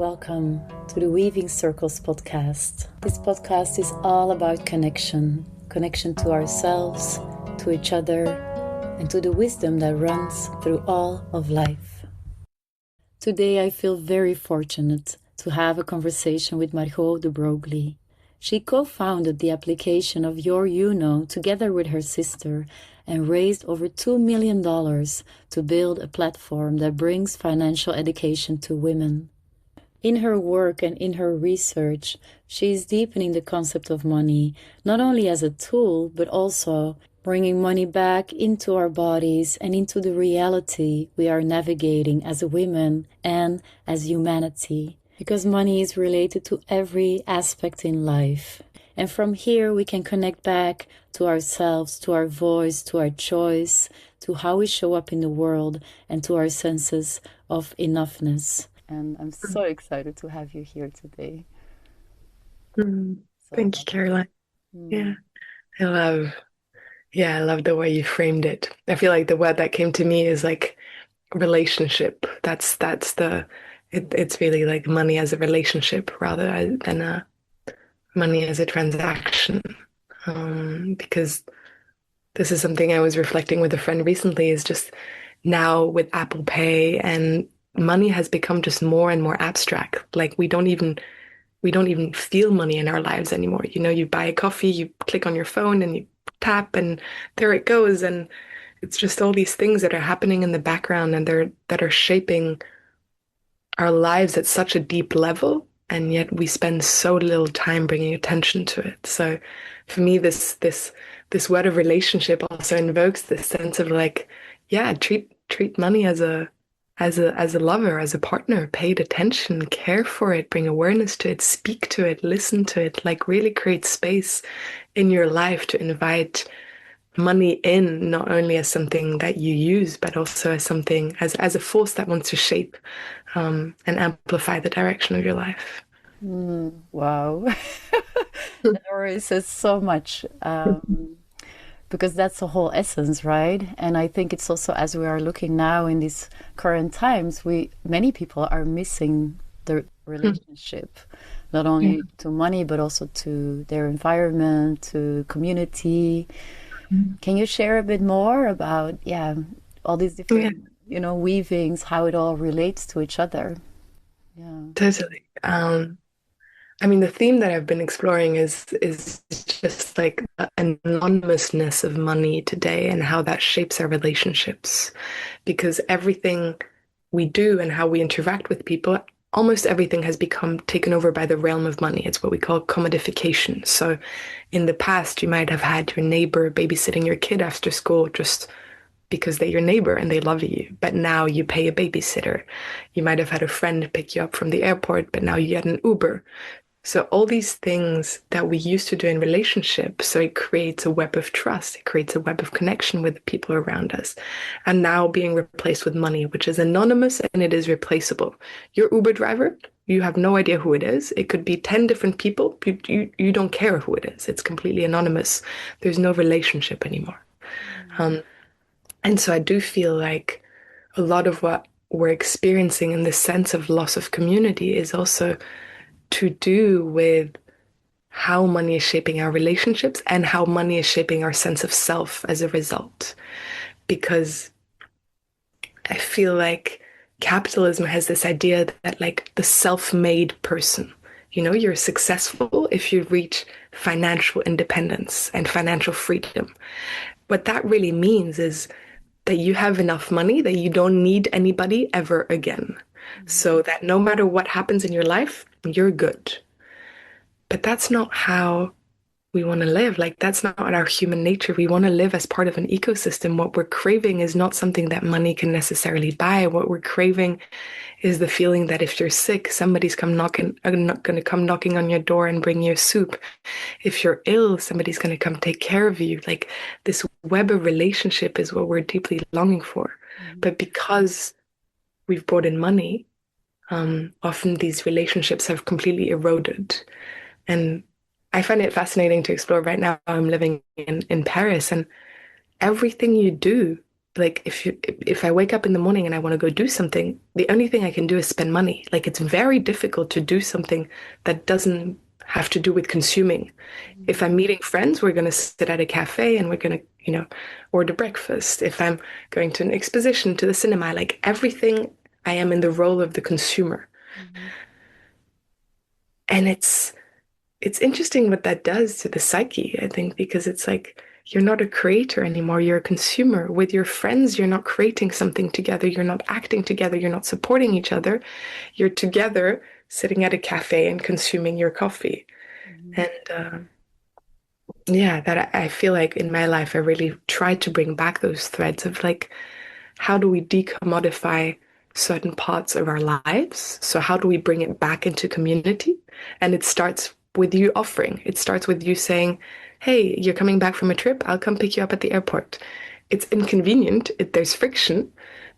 Welcome to the Weaving Circles podcast. This podcast is all about connection to ourselves, to each other, and to the wisdom that runs through all of life. Today I feel very fortunate to have a conversation with Margot de Broglie. She co-founded the application of Your You Know together with her sister and raised over $2 million to build a platform that brings financial education to women. In her work and in her research, she is deepening the concept of money, not only as a tool, but also bringing money back into our bodies and into the reality we are navigating as women and as humanity. Because money is related to every aspect in life. And from here, we can connect back to ourselves, to our voice, to our choice, to how we show up in the world, and to our senses of enoughness. And I'm so excited to have you here today. Thank you, Caroline. Yeah, I love the way you framed it. I feel like the word that came to me is like relationship. It's really like money as a relationship rather than money as a transaction. Because this is something I was reflecting with a friend recently, is just now with Apple Pay, and money has become just more and more abstract. Like we don't even feel money in our lives anymore. You know, you buy a coffee, you click on your phone and you tap and there it goes. And it's just all these things that are happening in the background and that are shaping our lives at such a deep level. And yet we spend so little time bringing attention to it. So for me, this word of relationship also invokes this sense of like, yeah, treat money as a lover, as a partner, paid attention, care for it, bring awareness to it, speak to it, listen to it, like really create space in your life to invite money in, not only as something that you use, but also as something, as a force that wants to shape and amplify the direction of your life. Wow. That already says so much. Because that's the whole essence, right? And I think it's also, as we are looking now in these current times, many people are missing the relationship, not only to money, but also to their environment, to community. Can you share a bit more about, all these Yeah, different, weavings, how it all relates to each other? Yeah. totally. I mean, the theme that I've been exploring is just like the anonymousness of money today and how that shapes our relationships. Because everything we do and how we interact with people, almost everything has become taken over by the realm of money. It's what we call commodification. So in the past, you might have had your neighbor babysitting your kid after school just because they're your neighbor and they love you. But now you pay a babysitter. You might have had a friend pick you up from the airport, but now you get an Uber. So all these things that we used to do in relationships, so it creates a web of trust, it creates a web of connection with the people around us, and now being replaced with money, which is anonymous and it is replaceable. Your Uber driver, you have no idea who it is. It could be 10 different people. You don't care who it is. It's completely anonymous. There's no relationship anymore. And so I do feel like a lot of what we're experiencing in this sense of loss of community is also to do with how money is shaping our relationships and how money is shaping our sense of self as a result. Because I feel like capitalism has this idea that like the self-made person, you're successful if you reach financial independence and financial freedom. What that really means is that you have enough money that you don't need anybody ever again. So that no matter what happens in your life, you're good. But that's not how we want to live. Like, that's not our human nature. We want to live as part of an ecosystem. What we're craving is not something that money can necessarily buy. What we're craving is the feeling that if you're sick, somebody's going to come knocking on your door and bring you soup. If you're ill, somebody's going to come take care of you. Like, this web of relationship is what we're deeply longing for. But because we've brought in money, often these relationships have completely eroded. And I find it fascinating to explore. Right now, I'm living in Paris, and everything you do like if I wake up in the morning and I want to go do something, the only thing I can do is spend money. Like it's very difficult to do something that doesn't have to do with consuming. If I'm meeting friends, we're going to sit at a cafe and we're going to, order breakfast. If I'm going to an exposition, to the cinema, like everything, I am in the role of the consumer. Mm-hmm. And it's interesting what that does to the psyche, I think, because it's like you're not a creator anymore, you're a consumer. With your friends, you're not creating something together, you're not acting together, you're not supporting each other. You're together sitting at a cafe and consuming your coffee. Mm-hmm. And yeah, that I feel like in my life, I really tried to bring back those threads of like, how do we decommodify certain parts of our lives? So, how do we bring it back into community? And it starts with you offering, it starts with you saying, hey, you're coming back from a trip, I'll come pick you up at the airport. It's inconvenient, there's friction,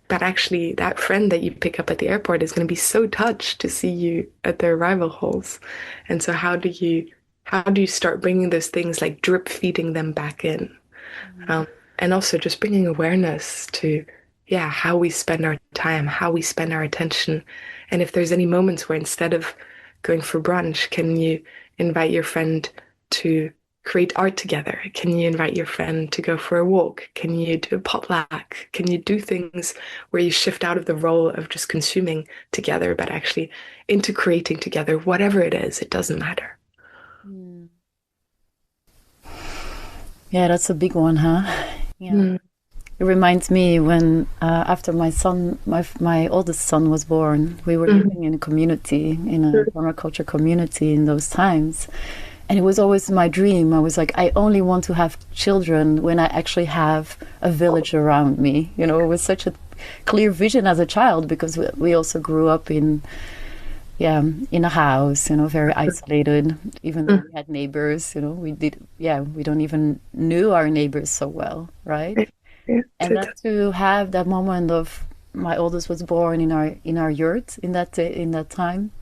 but actually, that friend that you pick up at the airport is going to be so touched to see you at their arrival halls. And so, how do you start bringing those things like drip feeding them back in? Mm-hmm. Um, and also just bringing awareness to, yeah, how we spend our time, how we spend our attention. And if there's any moments where instead of going for brunch, can you invite your friend to create art together? Can you invite your friend to go for a walk? Can you do a potluck? Can you do things where you shift out of the role of just consuming together, but actually into creating together, whatever it is, it doesn't matter. Mm. Yeah, that's a big one, huh? Yeah. Mm, It reminds me when after my oldest son was born, we were mm, living in a community, in a permaculture community in those times. And it was always my dream. I was like, I only want to have children when I actually have a village around me. You know, it was such a clear vision as a child because we also grew up in, yeah, in a house, you know, very isolated, even though mm, we had neighbors, you know, we don't even knew our neighbors so well, right? yeah, yeah, And then to have that moment of my oldest was born in our yurt in that time,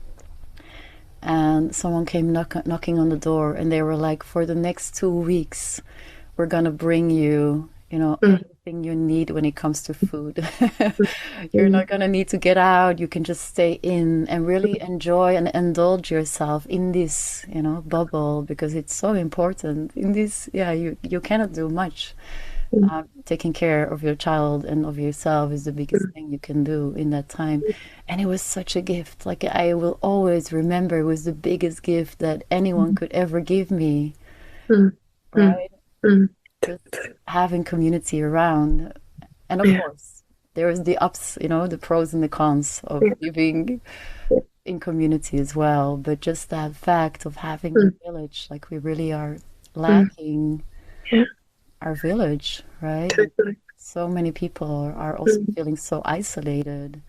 and someone came knocking on the door, and they were like, for the next 2 weeks, we're gonna bring you, you know, mm, everything you need when it comes to food. You're mm, not gonna need to get out. You can just stay in and really enjoy and indulge yourself in this, you know, bubble because it's so important. In this, yeah, you cannot do much. mm, Taking care of your child and of yourself is the biggest mm, thing you can do in that time. And it was such a gift. Like I will always remember it was the biggest gift that anyone mm, could ever give me, mm, mm, right? mm. Just having community around. And of Yeah, course, there is the ups, you know, the pros and the cons of yeah, living yeah, in community as well. But just that fact of having the mm, village, like we really are mm, lacking yeah, our village, right? And totally. so many people are also Mm, feeling so isolated.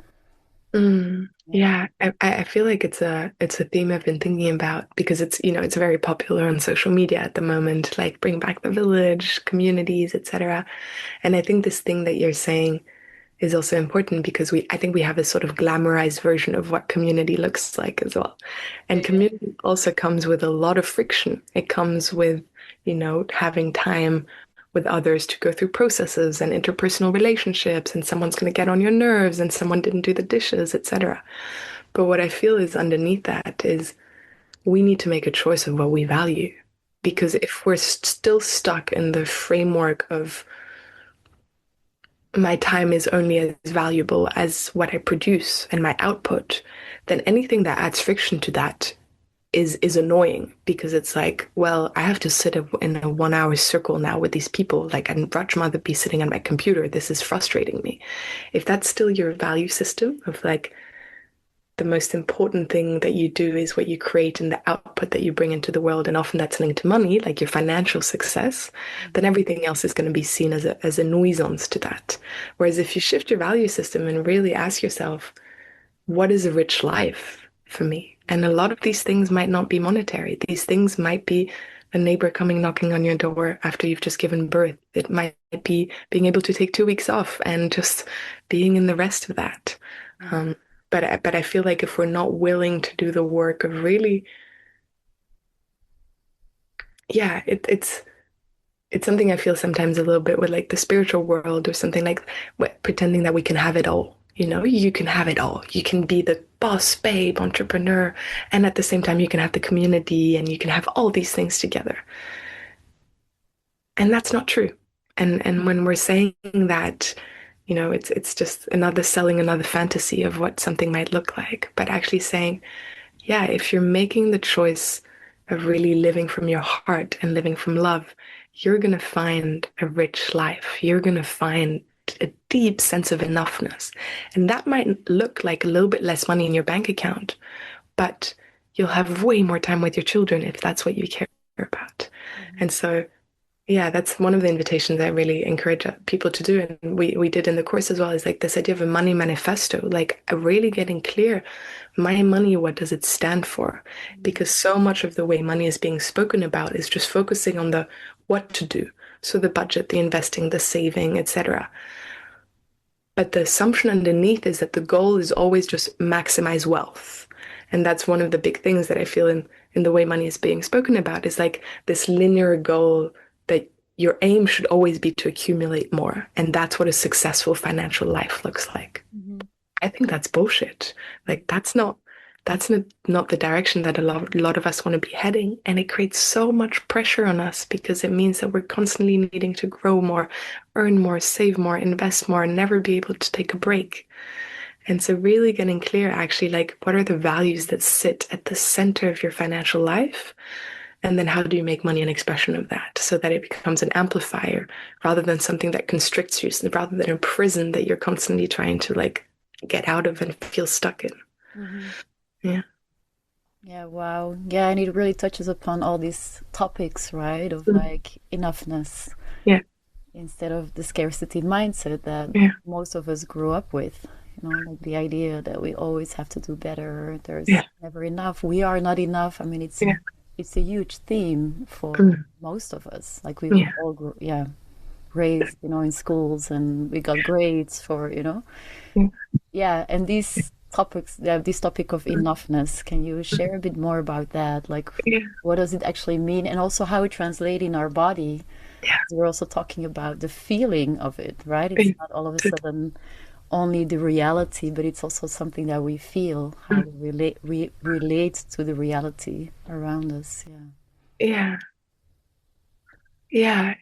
mm. Yeah. Yeah, I feel like it's a theme I've been thinking about because it's very popular on social media at the moment, like bring back the village, communities, etc. And I think this thing that you're saying is also important because I think we have a sort of glamorized version of what community looks like as well. And Yeah. community also comes with a lot of friction. It comes with, having time with others to go through processes and interpersonal relationships, and someone's going to get on your nerves and someone didn't do the dishes, etc. But what I feel is underneath that is we need to make a choice of what we value. Because if we're still stuck in the framework of my time is only as valuable as what I produce and my output, then anything that adds friction to that is annoying because it's like, well, I have to sit in a 1 hour circle now with these people. Like, I'd much rather be sitting on my computer. This is frustrating me. If that's still your value system of like the most important thing that you do is what you create and the output that you bring into the world, and often that's linked to money, like your financial success, then Mhm. everything else is going to be seen as a nuisance to that. Whereas if you shift your value system and really ask yourself, what is a rich life for me? And a lot of these things might not be monetary. These things might be a neighbor coming knocking on your door after you've just given birth. It might be being able to take 2 weeks off and just being in the rest of that. Mhm. Um, but I feel like if we're not willing to do the work of really, yeah, it's something I feel sometimes a little bit with like the spiritual world or something like pretending that we can have it all. You know, you can have it all. You can be the boss babe entrepreneur, and at the same time, you can have the community and you can have all these things together. And that's not true. And when we're saying that, you know, it's just another selling another fantasy of what something might look like, but actually saying, yeah, if you're making the choice of really living from your heart and living from love, you're going to find a rich life. You're going to find a deep sense of enoughness. And that might look like a little bit less money in your bank account, but you'll have way more time with your children if that's what you care about. Mhm. And so yeah, that's one of the invitations I really encourage people to do. And we did in the course as well, is like this idea of a money manifesto, like really getting clear, my money, what does it stand for? Because so much of the way money is being spoken about is just focusing on the what to do. So the budget, the investing, the saving, etc. But the assumption underneath is that the goal is always just maximize wealth. And that's one of the big things that I feel in the way money is being spoken about is like this linear goal that your aim should always be to accumulate more. And that's what a successful financial life looks like. Mhm. I think that's bullshit. Like that's not the direction that a lot of us want to be heading. And it creates so much pressure on us because it means that we're constantly needing to grow more, earn more, save more, invest more, and never be able to take a break. And so really getting clear actually like what are the values that sit at the center of your financial life? And then how do you make money an expression of that so that it becomes an amplifier rather than something that constricts you, rather than a prison that you're constantly trying to like get out of and feel stuck in. Mhm. Yeah. Yeah, wow. Yeah, and it really touches upon all these topics, right? Of Mm. like enoughness Yeah. instead of the scarcity mindset that Yeah. most of us grew up with. You know, like the idea that we always have to do better. There's Yeah. never enough. We are not enough. I mean, Yeah. it's a huge theme for Mm. most of us. Like we were Yeah. all, yeah, raised, in schools and we got grades for, Yeah. yeah, and these topics, yeah, this topic of Mm. enoughness, can you share a bit more about that? Like, Yeah. what does it actually mean? And also how it translates in our body. Yeah. We're also talking about the feeling of it, right? It's Yeah. not all of a Tot- sudden only the reality, but it's also something that we feel, how mm. to relate to the reality around us. Yeah. Yeah. Yeah.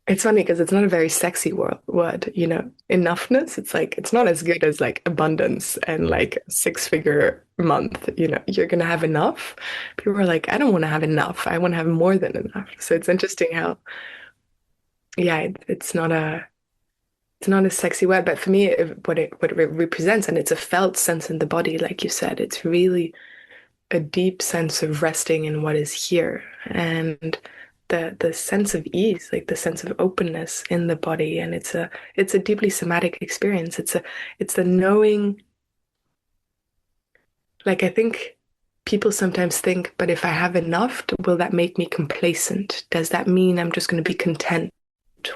It's funny because it's not a very sexy word, you know. Enoughness, it's like it's not as good as like abundance and like six-figure month, you know. You're gonna have enough. People are like, I don't want to have enough. I want to have more than enough. So it's interesting how, yeah, it's not a sexy word, but for me, what it represents, and it's a felt sense in the body, like you said, it's really a deep sense of resting in what is here and the sense of ease, like the sense of openness in the body. And it's a deeply somatic experience. It's the knowing, like I think people sometimes think, but if I have enough, will that make me complacent? Does that mean I'm just going to be content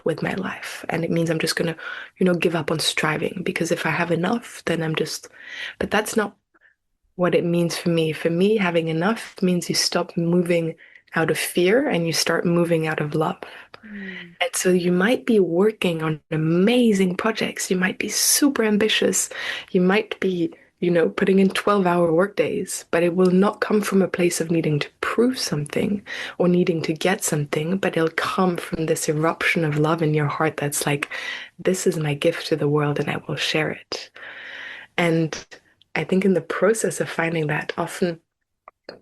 with my life? And it means I'm just going to, give up on striving because if I have enough, then but that's not what it means for me. For me, having enough means you stop moving out of fear and you start moving out of love. Mm. And so you might be working on amazing projects. You might be super ambitious. You might be, putting in 12-hour workdays, but it will not come from a place of needing to prove something or needing to get something, but it'll come from this eruption of love in your heart that's like, this is my gift to the world and I will share it. And I think in the process of finding that, often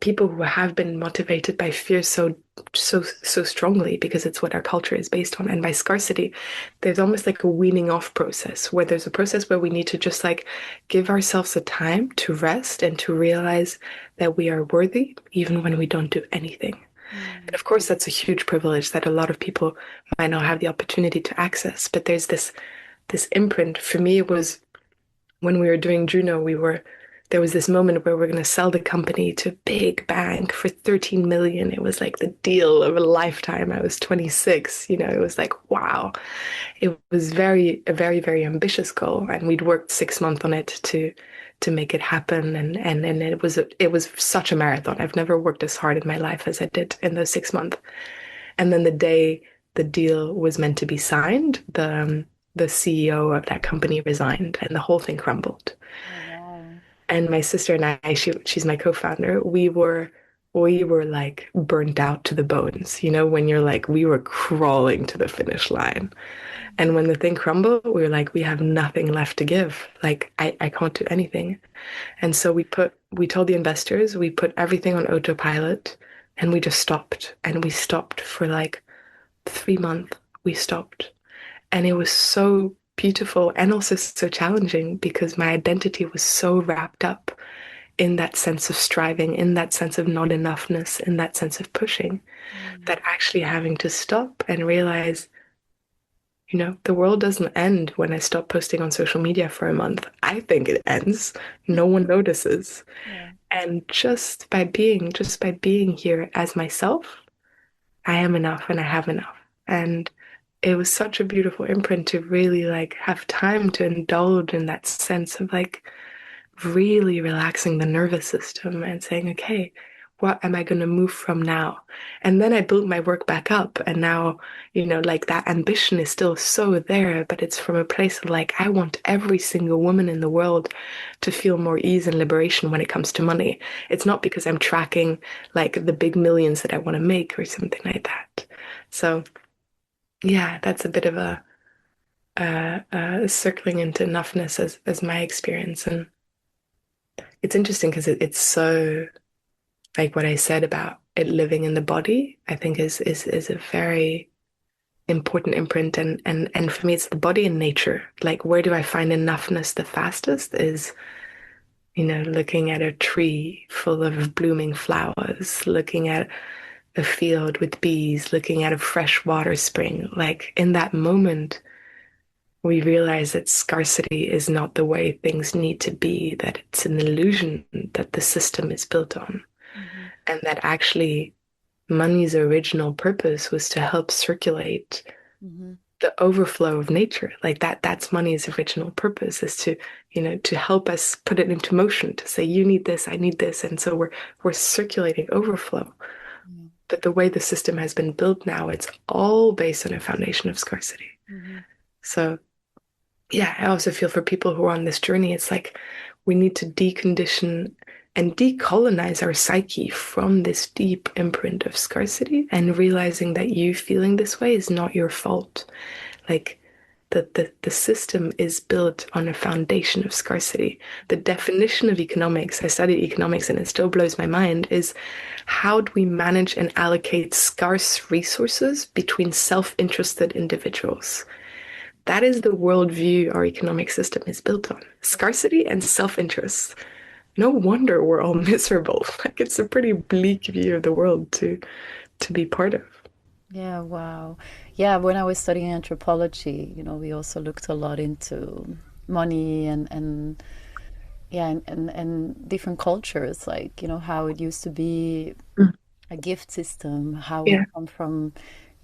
people who have been motivated by fear so strongly because it's what our culture is based on and by scarcity, there's almost like a weaning off process where there's a process where we need to just like give ourselves a time to rest and to realize that we are worthy even when we don't do anything. And Mm. of course, that's a huge privilege that a lot of people might not have the opportunity to access. But there's this imprint. For me, it was when we were doing Juno, there was this moment where we're going to sell the company to a big bank for 13 million. It was like the deal of a lifetime. I was 26, it was like, wow. It was a very, very ambitious goal. And we'd worked 6 months on it to make it happen. And it was such a marathon. I've never worked as hard in my life as I did in those 6 months. And then the day the deal was meant to be signed, the CEO of that company resigned and the whole thing crumbled. Oh, wow. And my sister and I, she's my co-founder, we were like burnt out to the bones, when you're like, we were crawling to the finish line. And when the thing crumbled, we were like, we have nothing left to give. Like, I can't do anything. And so we told the investors, we put everything on autopilot and we just stopped. And we stopped for like 3 months. We stopped. And it was so beautiful and also so challenging because my identity was so wrapped up in that sense of striving, in that sense of not enoughness, in that sense of pushing, Mm. that actually having to stop and realize, the world doesn't end when I stop posting on social media for a month. I think it ends. No one notices. Yeah. And just by being here as myself, I am enough and I have enough. And it was such a beautiful imprint to really like have time to indulge in that sense of like really relaxing the nervous system and saying, okay, what am I going to move from now? And then I built my work back up. And now, like that ambition is still so there, but it's from a place of like, I want every single woman in the world to feel more ease and liberation when it comes to money. It's not because I'm tracking like the big millions that I want to make or something like that. So, yeah, that's a bit of a circling into enoughness as my experience. And it's interesting because it's so like what I said about it living in the body, I think is a very important imprint. And for me, it's the body and nature. Like, where do I find enoughness the fastest is, looking at a tree full of blooming flowers, looking at a field with bees, looking at a fresh water spring. Like, in that moment, we realize that scarcity is not the way things need to be, that it's an illusion that the system is built on, Mhm. and that actually money's original purpose was to help circulate Mhm. the overflow of nature. Like that's money's original purpose is to help us put it into motion, to say, you need this, I need this. And so we're circulating overflow. Yeah. But the way the system has been built now, it's all based on a foundation of scarcity. Mhm. So yeah, I also feel for people who are on this journey, it's like we need to decondition and decolonize our psyche from this deep imprint of scarcity and realizing that you feeling this way is not your fault. Like the system is built on a foundation of scarcity. The definition of economics, I studied economics and it still blows my mind, is how do we manage and allocate scarce resources between self-interested individuals? That is the worldview our economic system is built on. Scarcity and self-interest. No wonder we're all miserable. Like it's a pretty bleak view of the world to be part of. Yeah, wow. Yeah, when I was studying anthropology, we also looked a lot into money and yeah, and different cultures, like, how it used to be Mm. a gift system, how we Yeah. come from,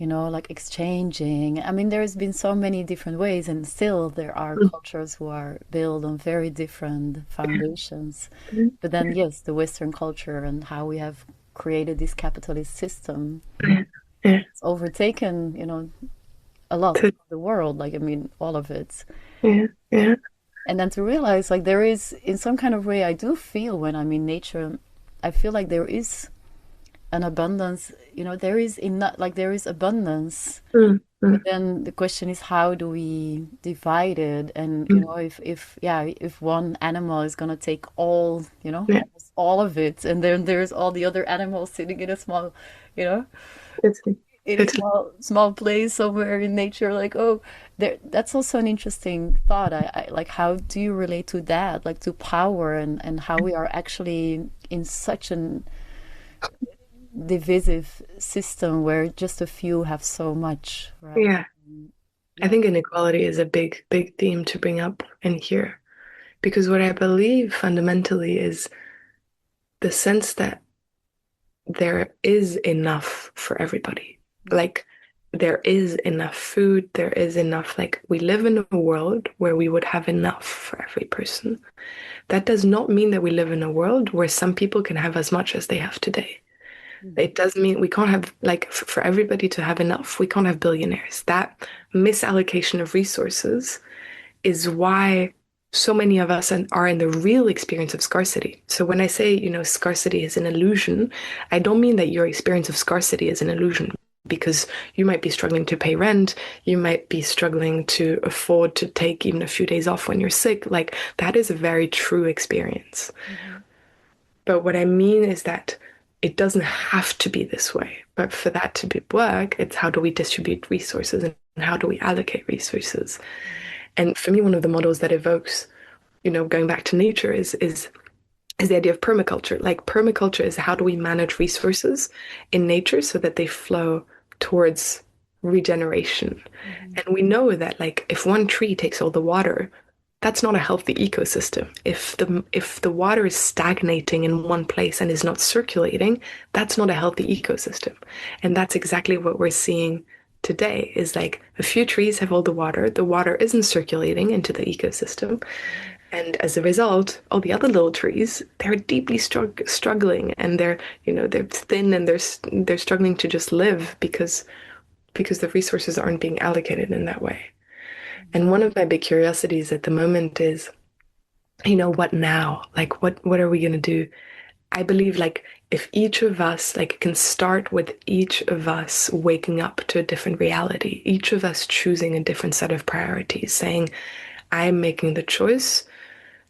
like exchanging. I mean, there's been so many different ways, and still there are Mm. cultures who are built on very different foundations. Mm. But then, yes, the Western culture and how we have created this capitalist system, Yeah. Yeah. it's overtaken, a lot To- of the world. Like, I mean, all of it. yeah. Yeah. And then to realize, like, there is, in some kind of way, I do feel when I'm in nature, I feel like there is an abundance, there is enough, like, there is abundance. Mm. But Mm. then the question is, how do we divide it? And, Mm. if one animal is gonna take all, Yeah. almost all of it, and then there's all the other animals sitting in a small, you know, Totally. in a Totally. small place somewhere in nature, like, oh, that's also an interesting thought. I like, how do you relate to that, like to power, and how we are actually in such an divisive system where just a few have so much, right? Yeah. I Yeah. think inequality is a big, big theme to bring up in here. Because what I believe fundamentally is the sense that there is enough for everybody. Like, there is enough food, there is enough, like, we live in a world where we would have enough for every person. That does not mean that we live in a world where some people can have as much as they have today. It does mean we can't have, like, for everybody to have enough, we can't have billionaires. That misallocation of resources is why so many of us are in the real experience of scarcity. So when I say, scarcity is an illusion, I don't mean that your experience of scarcity is an illusion, because you might be struggling to pay rent, you might be struggling to afford to take even a few days off when you're sick. Like, that is a very true experience. But what I mean is that it doesn't have to be this way. But for that to work, it's how do we distribute resources and how do we allocate resources? And for me, one of the models that evokes, going back to nature is the idea of permaculture. Like, permaculture is how do we manage resources in nature so that they flow towards regeneration. And we know that, like, if one tree takes all the water, that's not a healthy ecosystem. If the water is stagnating in one place and is not circulating, that's not a healthy ecosystem. And that's exactly what we're seeing today, is like a few trees have all the water isn't circulating into the ecosystem. And as a result, all the other little trees, they're deeply struggling, and they're thin, and they're struggling to just live because the resources aren't being allocated in that way. And one of my big curiosities at the moment is, what now? Like, what are we going to do? I believe, like, if each of us, like, can start with each of us waking up to a different reality, each of us choosing a different set of priorities, saying, I'm making the choice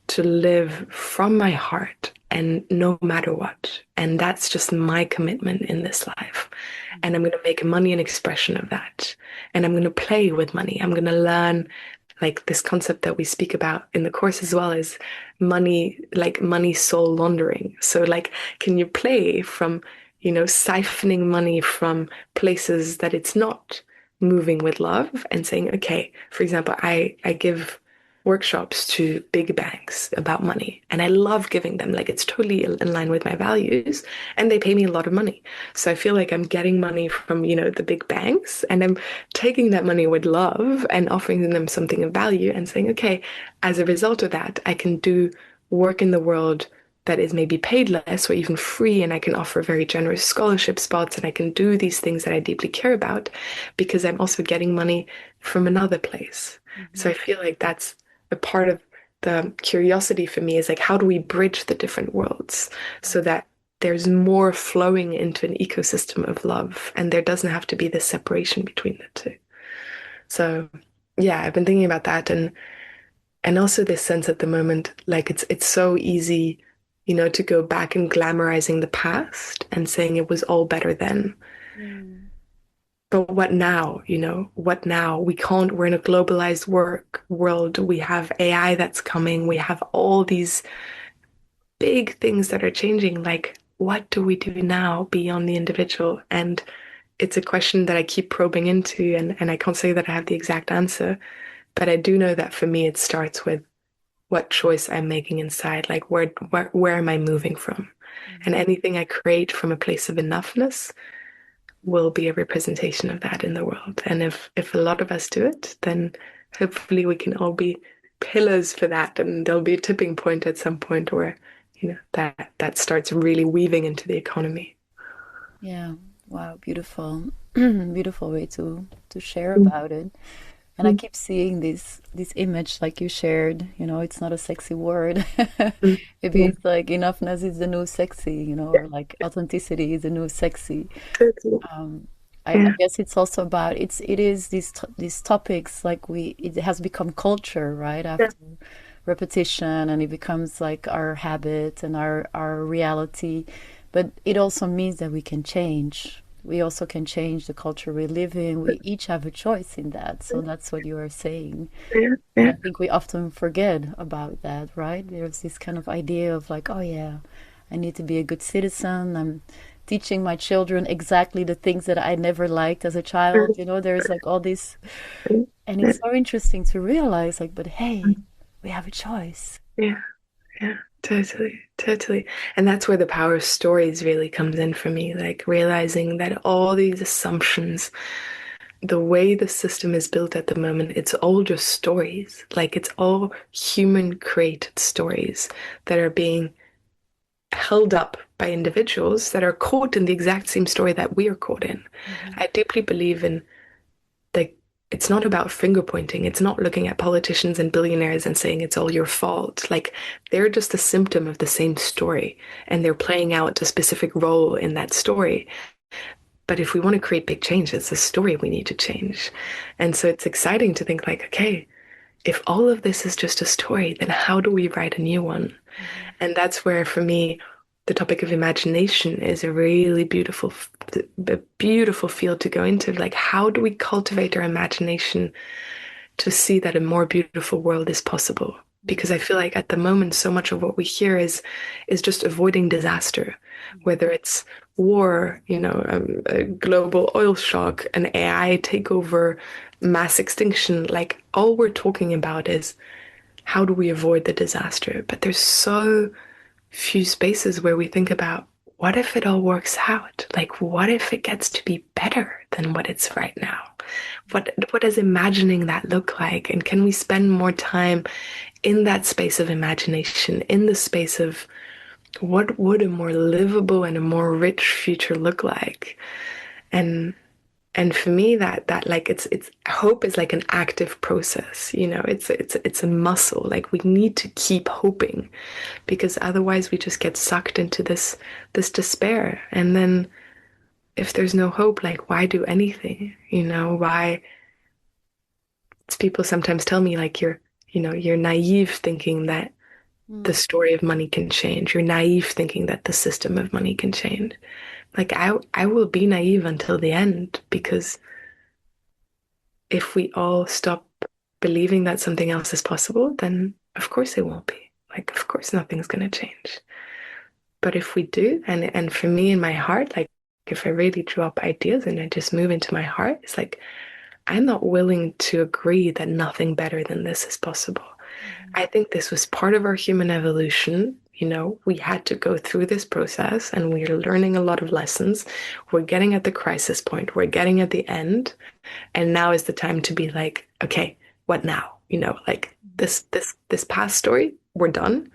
to live from my heart and no matter what. And that's just my commitment in this life. And I'm going to make money an expression of that. And I'm going to play with money. I'm going to learn, like, this concept that we speak about in the course as well, is money, like money soul laundering. So, like, can you play from, siphoning money from places that it's not moving with love, and saying, okay, for example, I give workshops to big banks about money, and I love giving them, like, it's totally in line with my values, and they pay me a lot of money. So I feel like I'm getting money from, the big banks, and I'm taking that money with love and offering them something of value and saying, okay, as a result of that, I can do work in the world that is maybe paid less or even free, and I can offer very generous scholarship spots, and I can do these things that I deeply care about because I'm also getting money from another place. So I feel like that's a part of the curiosity for me, is like, how do we bridge the different worlds so that there's more flowing into an ecosystem of love, and there doesn't have to be this separation between the two. So yeah, I've been thinking about that, and also this sense at the moment, like, it's so easy, to go back and glamorizing the past and saying it was all better then. But what now? What now? We're in a globalized world. We have AI that's coming. We have all these big things that are changing. Like, what do we do now beyond the individual? And it's a question that I keep probing into, and I can't say that I have the exact answer, but I do know that for me, it starts with what choice I'm making inside. Like, where am I moving from? And anything I create from a place of enoughness will be a representation of that in the world. And if a lot of us do it, then hopefully we can all be pillars for that, and there'll be a tipping point at some point where, that starts really weaving into the economy. Yeah. Wow. Beautiful. Beautiful way to share about it. And I keep seeing this image like you shared, it's not a sexy word. Maybe it's like enoughness is the new sexy, or like authenticity is the new sexy. I guess it's also about it is these topics, like it has become culture, right? After repetition, and it becomes like our habit and our reality. But it also means that we can change. We also can change the culture we live in. We each have a choice in that. So that's what you are saying. And I think we often forget about that, right? There's this kind of idea of like, oh yeah, I need to be a good citizen. I'm teaching my children exactly the things that I never liked as a child. There's like all this, and it's so interesting to realize, like, but hey, we have a choice. Yeah, yeah, totally, totally. And that's where the power of stories really comes in for me, like realizing that all these assumptions, the way the system is built at the moment, it's all just stories. Like, it's all human created stories that are being held up by individuals that are caught in the exact same story that we are caught in. Mm-hmm. I deeply believe in, like, it's not about finger pointing. It's not looking at politicians and billionaires and saying it's all your fault. Like, they're just a symptom of the same story, and they're playing out a specific role in that story. But if we want to create big change, it's the story we need to change. And so it's exciting to think like, okay, if all of this is just a story, then how do we write a new one? Mm-hmm. And that's where, for me, the topic of imagination is a really beautiful field to go into. Like, how do we cultivate our imagination to see that a more beautiful world is possible? Because I feel like at the moment, so much of what we hear is just avoiding disaster, whether it's war, a global oil shock, an AI takeover, mass extinction. Like, all we're talking about is how do we avoid the disaster? But there's so few spaces where we think about, what if it all works out? Like, what if it gets to be better than what it's right now? What does imagining that look like? And can we spend more time in that space of imagination, in the space of what would a more livable and a more rich future look like? And and for me, that like, it's hope is like an active process. It's a muscle. Like, we need to keep hoping, because otherwise we just get sucked into this despair. And then if there's no hope, like, why do anything? Why? People sometimes tell me, like, you're naive thinking that the story of money can change. You're naive thinking that the system of money can change. Like, I will be naive until the end, because if we all stop believing that something else is possible, then of course it won't be. Like, of course nothing's going to change. But if we do, and for me in my heart, like, if I really draw up ideas and I just move into my heart, it's like, I'm not willing to agree that nothing better than this is possible. Mm-hmm. I think this was part of our human evolution. We had to go through this process, and we're learning a lot of lessons. We're getting at the crisis point. We're getting at the end. And now is the time to be like, okay, what now? Like, this past story, we're done.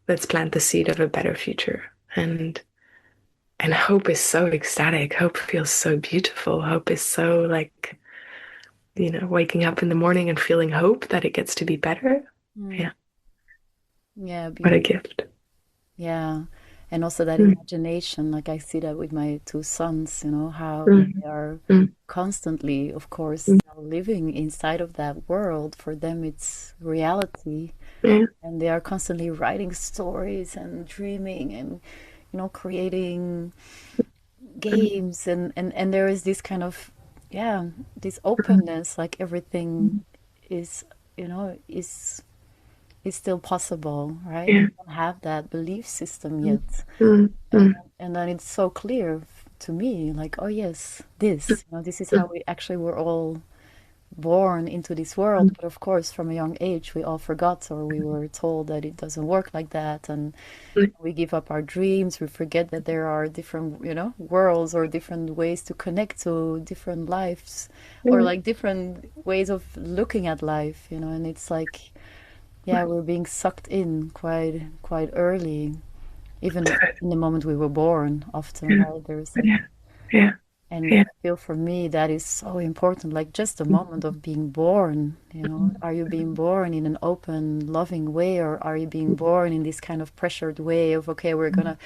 Let's plant the seed of a better future. And hope is so ecstatic. Hope feels so beautiful. Hope is so like, waking up in the morning and feeling hope that it gets to be better. Mm. Yeah, Yeah, what a beautiful. gift. Yeah. And also that Mm, imagination, like I see that with my two sons, how mm, they are mm, constantly, of course, mm. living inside of that world. For them, it's reality. Yeah, And they are constantly writing stories and dreaming and, creating mm, games. And there is this kind of, yeah, this openness, like everything mm. is, is still possible, right? Yeah. They don't have that belief system Mm, yet. mm, And mm, and then it's so clear to me, like, oh yes, this, this is how mm, we actually were all born into this world. mm, But of course, from a young age, we all forgot, or we were told that it doesn't work like that, and mm, we give up our dreams. We forget that there are different, worlds or different ways to connect to different lives, or mm. like different ways of looking at life, and it's like, yeah, we're being sucked in quite early, even in the moment we were born, often, Yeah, right? There's like, yeah, yeah, and yeah. I feel for me that is so important, like just the moment of being born, are you being born in an open, loving way, or are you being born in this kind of pressured way of, okay, we're gonna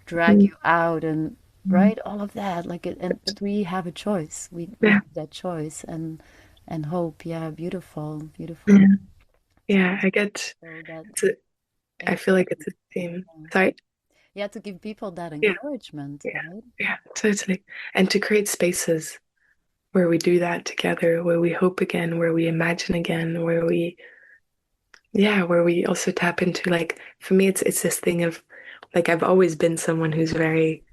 drag Mm, you out, and mm. right, all of that, like it, and but we have a choice. We Yeah, have that choice, and hope. Yeah, beautiful, yeah, beautiful. yeah. So that It's a, I feel like it's encouragement. a theme. Yeah. Sorry. Yeah, to give people that Yeah, encouragement, yeah, right? yeah, totally. And to create spaces where we do that together, where we hope again, where we imagine again, where we also tap into, like, for me, it's this thing of, like, I've always been someone who's very,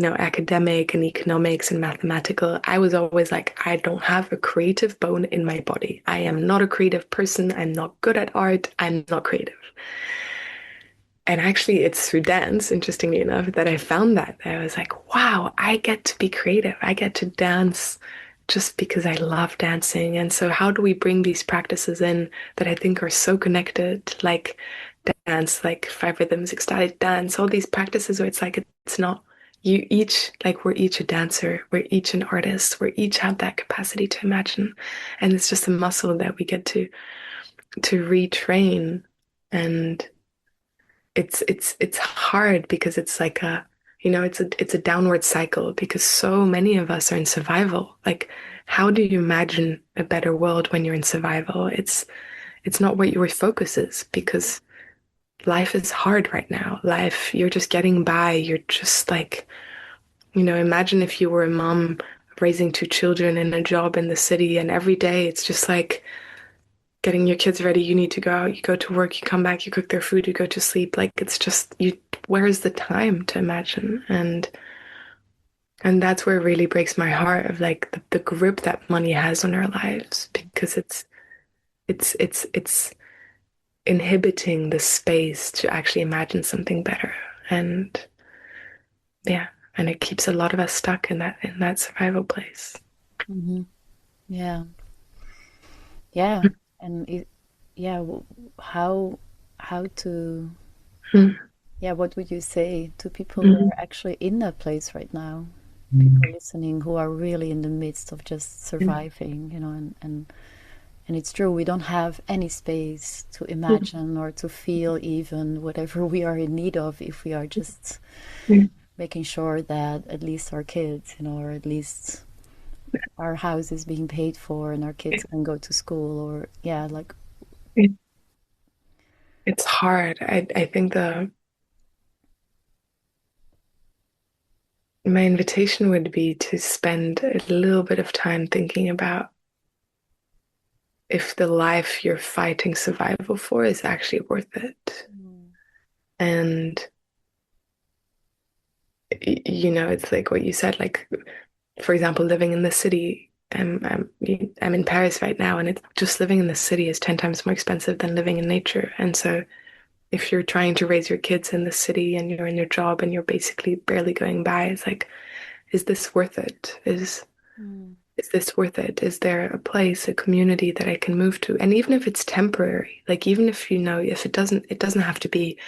academic and economics and mathematical. I was always like, I don't have a creative bone in my body. I am not a creative person. I'm not good at art. I'm not creative. And actually, it's through dance, interestingly enough, that I found that. I was like, wow, I get to be creative. I get to dance just because I love dancing. And so, how do we bring these practices in that I think are so connected, like dance, like five rhythms, ecstatic dance, all these practices where it's like, it's not, you each, like, we're each a dancer, we're each an artist, we each have that capacity to imagine. And it's just a muscle that we get to retrain. And it's hard because it's like a, it's a downward cycle because so many of us are in survival. Like, how do you imagine a better world when you're in survival? It's not what your focus is because life is hard right now. Life, you're just getting by. You're just like, imagine if you were a mom raising two children in a job in the city, and every day it's just like getting your kids ready. You need to go out, you go to work, you come back, you cook their food, you go to sleep. Like, it's just you, where is the time to imagine? And that's where it really breaks my heart of like the grip that money has on our lives because it's inhibiting the space to actually imagine something better. And yeah, and it keeps a lot of us stuck in that survival place. Hmm. Yeah. Yeah. And yeah, how to, Mm-hmm. yeah, what would you say to people who are actually in that place right now? People listening who are really in the midst of just surviving, and it's true, we don't have any space to imagine or to feel even whatever we are in need of if we are just making sure that at least our kids, or at least our house is being paid for and our kids can go to school, or yeah, like. It's hard. I think my invitation would be to spend a little bit of time thinking about if the life you're fighting survival for is actually worth it. Mm. And it's like what you said, like for example, living in the city. I'm in Paris right now, and it's just living in the city is 10 times more expensive than living in nature. And so if you're trying to raise your kids in the city and you're in your job and you're basically barely going by, it's like, is this worth it? Mm. Is this worth it? Is there a place, a community that I can move to? And even if it's temporary, like even if if it doesn't have to be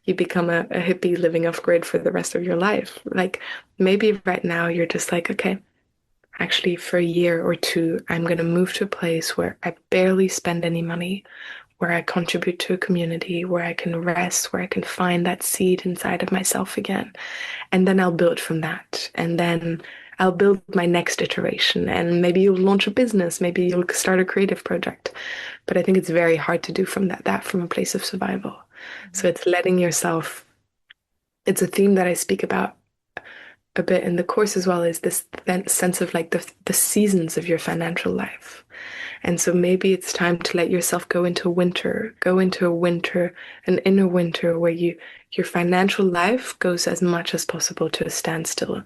you become a hippie living off grid for the rest of your life. Like maybe right now you're just like, okay, actually for a year or two, I'm going to move to a place where I barely spend any money, where I contribute to a community, where I can rest, where I can find that seed inside of myself again. And then I'll build from that. And then I'll build my next iteration. And maybe you'll launch a business, maybe you'll start a creative project. But I think it's very hard to do from that from a place of survival. So it's letting yourself, it's a theme that I speak about a bit in the course as well, is this sense of like the seasons of your financial life. And so maybe it's time to let yourself go into a winter, an inner winter where your financial life goes as much as possible to a standstill.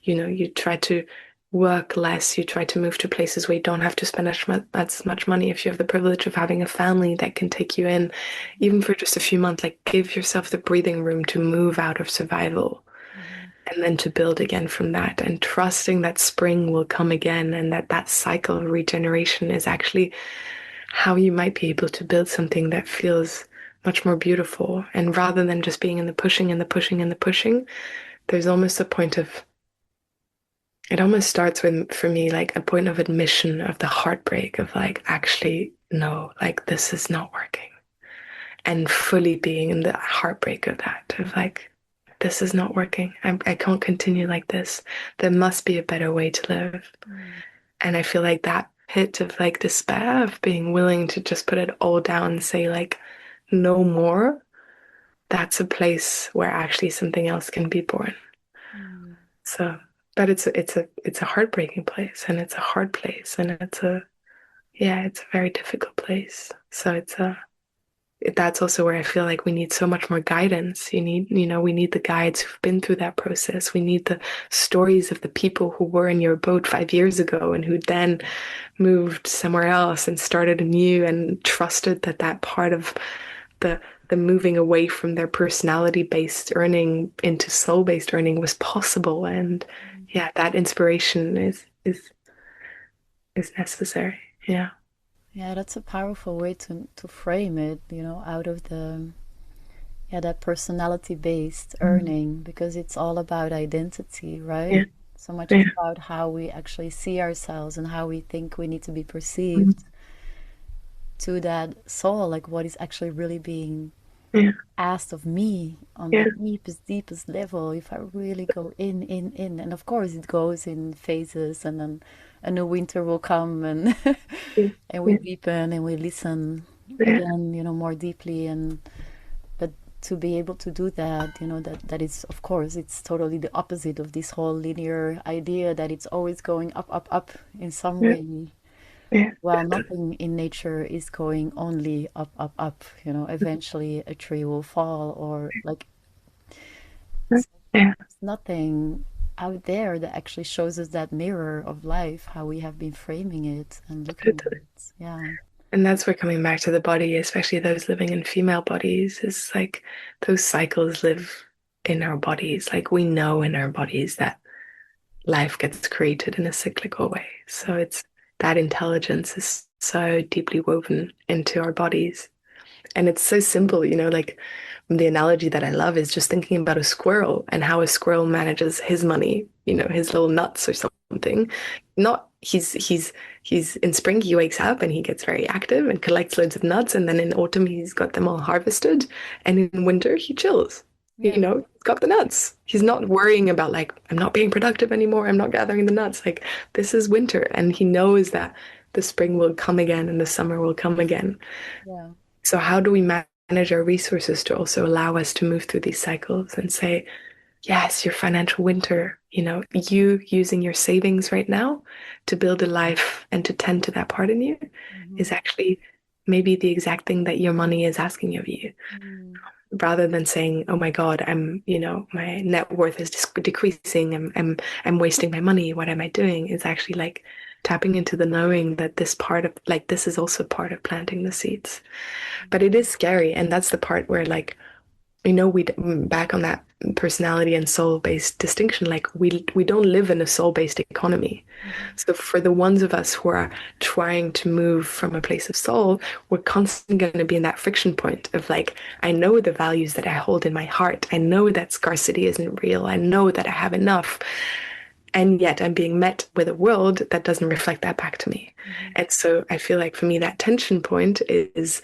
You try to work less, you try to move to places where you don't have to spend as much money if you have the privilege of having a family that can take you in, even for just a few months, like give yourself the breathing room to move out of survival Mhm. and then to build again from that and trusting that spring will come again and that cycle of regeneration is actually how you might be able to build something that feels much more beautiful. And rather than just being in the pushing and the pushing and the pushing, there's almost a point of, it almost starts with, for me, like a point of admission of the heartbreak of like, actually, no, like this is not working. And fully being in the heartbreak of that, of like, this is not working. I can't continue like this. There must be a better way to live. Mm. And I feel like that pit of like despair of being willing to just put it all down and say like, no more, that's a place where actually something else can be born. Mm. So, but it's a heartbreaking place and it's a hard place and it's a very difficult place. So that's also where I feel like we need so much more guidance. We need the guides who've been through that process. We need the stories of the people who were in your boat 5 years ago and who then moved somewhere else and started anew and trusted that part of the the moving away from their personality based earning into soul based earning was possible. And yeah, that inspiration is necessary. Yeah. Yeah, that's a powerful way to frame it, out of Yeah, that personality based Mm. earning, because it's all about identity, right? Yeah, So much yeah, about how we actually see ourselves and how we think we need to be mm, perceived, to that soul, like what is actually really being yeah, asked of me on the yeah, deepest level. If I really go in, and of course it goes in phases, and then a new winter will come, and yeah, and we yeah, deepen and we listen yeah, again, more deeply. And but to be able to do that, that is, of course, it's totally the opposite of this whole linear idea that it's always going up, up, up in some yeah, way. yeah, Well, nothing in nature is going only up, up, up. Eventually a tree will fall, or like yeah, yeah, there's nothing out there that actually shows us that mirror of life, how we have been framing it and looking at totally. it. Yeah. And that's where coming back to the body, especially those living in female bodies, is like those cycles live in our bodies. Like we know in our bodies that life gets created in a cyclical way. So it's that intelligence is so deeply woven into our bodies. And it's so simple, like the analogy that I love is just thinking about a squirrel and how a squirrel manages his money, his little nuts or something. Not he's in spring he wakes up and he gets very active and collects loads of nuts, and then in autumn he's got them all harvested, and in winter he chills. Yeah. Got the nuts. He's not worrying about like I'm not being productive anymore. I'm not gathering the nuts. Like this is winter, and he knows that the spring will come again and the summer will come again. Yeah. So, how do we manage our resources to also allow us to move through these cycles and say, yes, your financial winter, you using your savings right now to build a life and to tend to that part in you Hmm. is actually maybe the exact thing that your money is asking of you, Mm. rather than saying, oh my God, my net worth is decreasing. I'm wasting my money. What am I doing? It's actually like tapping into the knowing that this part of like, this is also part of planting the seeds. But it is scary, and that's the part where like we back on that personality and soul-based distinction, like we don't live in a soul-based economy. Hmm. So for the ones of us who are trying to move from a place of soul, we're constantly going to be in that friction point of like, I know the values that I hold in my heart, I know that scarcity isn't real, I know that I have enough, and yet I'm being met with a world that doesn't reflect that back to me. Hmm. And so I feel like for me that tension point is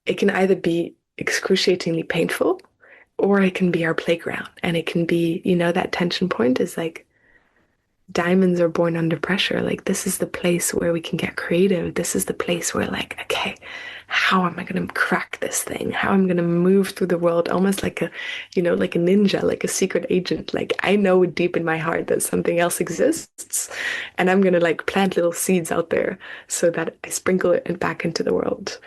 it can either be excruciatingly painful or it can be our playground. And it can be, that tension point is like diamonds are born under pressure. Like, this is the place where we can get creative. This is the place where, like, okay, how am I going to crack this thing? How am I going to move through the world almost like like a ninja, like a secret agent? Like, I know deep in my heart that something else exists. And I'm going to like plant little seeds out there so that I sprinkle it back into the world.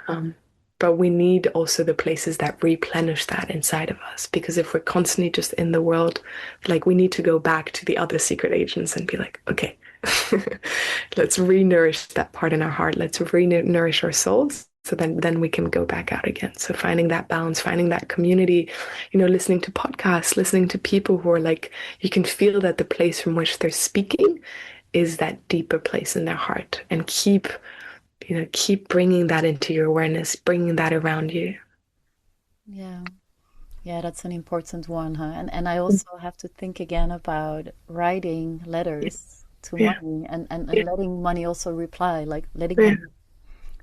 Um, but we need also the places that replenish that inside of us. Because if we're constantly just in the world, like we need to go back to the other secret agents and be like, okay, let's re-nourish that part in our heart. Let's re-nourish our souls. So then we can go back out again. So finding that balance, finding that community, listening to podcasts, listening to people who are like, you can feel that the place from which they're speaking is that deeper place in their heart, and keep bringing that into your awareness, bringing that around you. Yeah. Yeah, that's an important one, huh? And I also have to think again about writing Yeah, letters to yeah, money, and yeah, letting money also reply, like letting yeah. money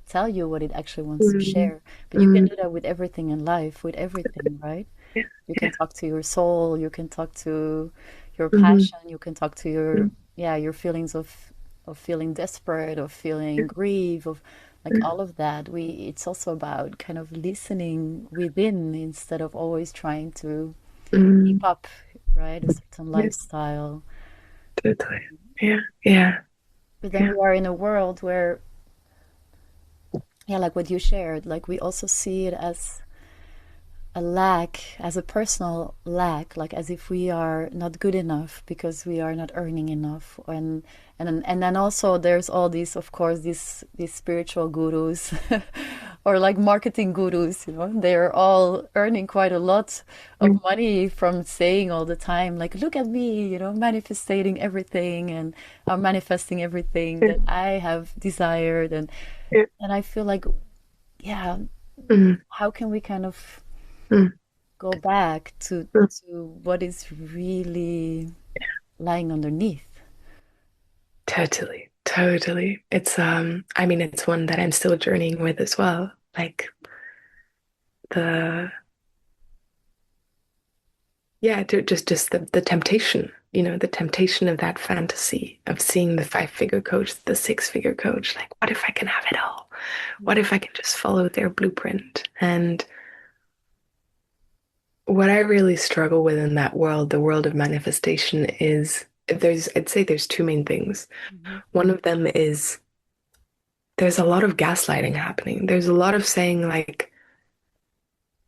tell you what it actually wants to Mm, share. But you can mm, do that with everything in life, with everything, right? yeah, You can yeah. talk to your soul, you can talk to your Mm, passion, you can talk to your, mm, yeah, your feelings of feeling desperate, of yeah, feeling grief, of like mm, all of that. It's also about kind of listening within instead of always trying to keep mm, up, right? A certain yeah, lifestyle. totally. Yeah, yeah, But then yeah. we are in a world where, yeah, like what you shared, like we also see it as a lack, as a personal lack, like as if we are not good enough because we are not earning enough. And then also there's all these, of course, these spiritual gurus or like marketing gurus, they're all earning quite a lot Mm, of money from saying all the time, like, look at me, manifesting everything, and I'm manifesting everything yeah, that I have desired. and yeah, and I feel like, yeah, mm, how can we kind of mm, go back mm. to what is really lying underneath? Totally, totally. It's I mean it's one that I'm still journeying with as well. Like the yeah, just the temptation, the temptation of that fantasy of seeing the 5-figure coach, the 6-figure coach. Like, what if I can have it all? What if I can just follow their blueprint? And what I really struggle with in that world, the world of manifestation, is I'd say there's two main things. Mm-hmm. One of them is there's a lot of gaslighting happening. There's a lot of saying like,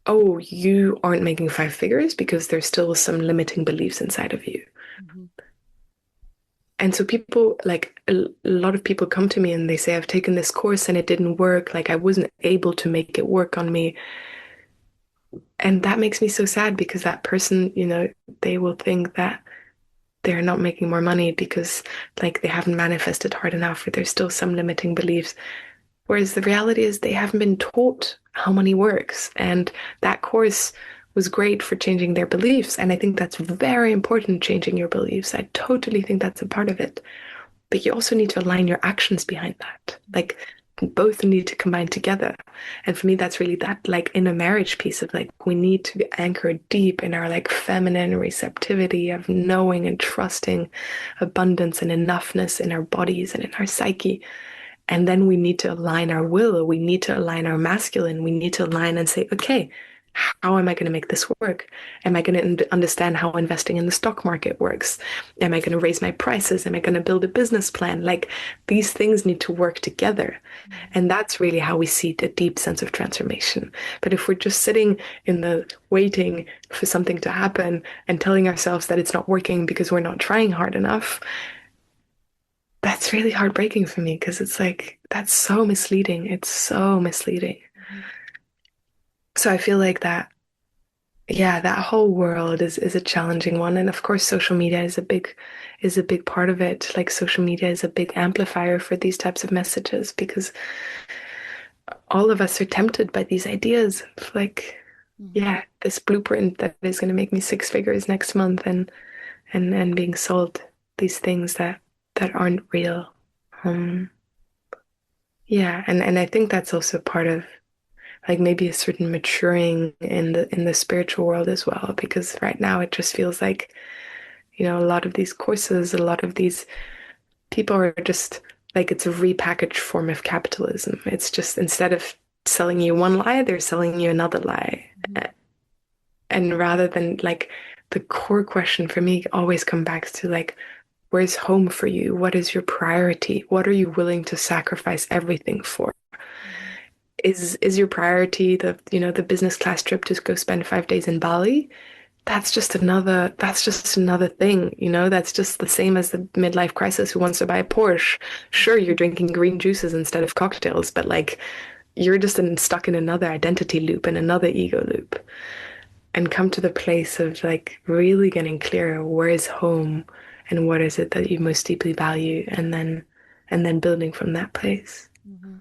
oh, you aren't making 5 figures because there's still some limiting beliefs inside of you. Hmm. And so people, like a lot of people come to me and they say, I've taken this course and it didn't work. Like I wasn't able to make it work on me. And that makes me so sad because that person, they will think that they're not making more money because like they haven't manifested hard enough or there's still some limiting beliefs. Whereas the reality is they haven't been taught how money works. And that course was great for changing their beliefs. And I think that's very important, changing your beliefs. I totally think that's a part of it. But you also need to align your actions behind that. Like both need to combine together. And for me, that's really that like inner marriage piece of like we need to be anchored deep in our like feminine receptivity of knowing and trusting abundance and enoughness in our bodies and in our psyche. And then we need to align our will. We need to align our masculine. We need to align and say, okay, how am I going to make this work? Am I going to understand how investing in the stock market works? Am I going to raise my prices? Am I going to build a business plan? Like these things need to work together. And that's really how we see the deep sense of transformation. But if we're just sitting in the waiting for something to happen and telling ourselves that it's not working because we're not trying hard enough, that's really heartbreaking for me because it's like, that's so misleading. It's so misleading. So I feel like that, yeah, that whole world is a challenging one. And of course, social media is a big part of it. Like social media is a big amplifier for these types of messages because all of us are tempted by these ideas of like, Hmm. yeah, this blueprint that is going to make me 6 figures next month and being sold these things that aren't real. Um, yeah, and I think that's also part of like maybe a certain maturing in the spiritual world as well, because right now it just feels like, a lot of these courses, a lot of these people are just like it's a repackaged form of capitalism. It's just instead of selling you one lie, they're selling you another lie. And rather than like the core question for me always come back to like, where's home for you? What is your priority? What are you willing to sacrifice everything for? Is your priority the business class trip to go spend 5 days in Bali? That's just another thing, that's just the same as the midlife crisis who wants to buy a Porsche. Sure, you're drinking green juices instead of cocktails, but like you're just stuck in another identity loop and another ego loop. And come to the place of like really getting clear where is home and what is it that you most deeply value, and then building from that place. Hmm.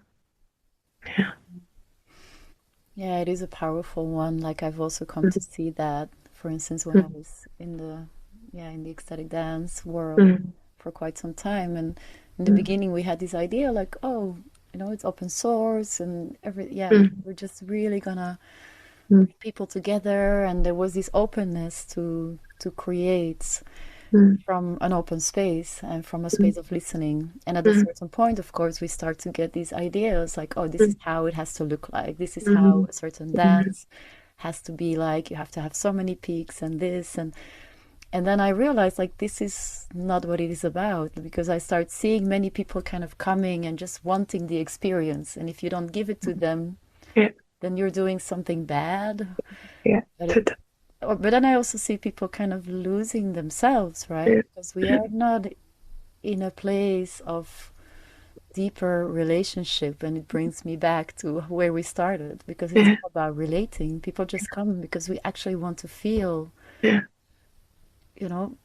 Yeah. Yeah, it is a powerful one. Like I've also come to Mm, see that, for instance, when I mm, was in the ecstatic dance world mm, for quite some time, and in the mm, beginning we had this idea like, oh, it's open source and mm, we're just really gonna mm, bring people together, and there was this openness to create mm, from an open space and from a mm, space of listening. And at a mm, certain point, of course, we start to get these ideas like, oh, this is mm, how it has to look like. This is how mm, a certain mm, dance has to be like. You have to have so many peaks and this. And then I realized like this is not what it is about, because I start seeing many people kind of coming and just wanting the experience. And if you don't give it to them, yeah, then you're doing something bad. yeah, But but then I also see people kind of losing themselves, right? yeah, Because we are not in a place of deeper relationship, and it brings me back to where we started, because it's yeah, all about relating. People just come because we actually want to feel, yeah, you know,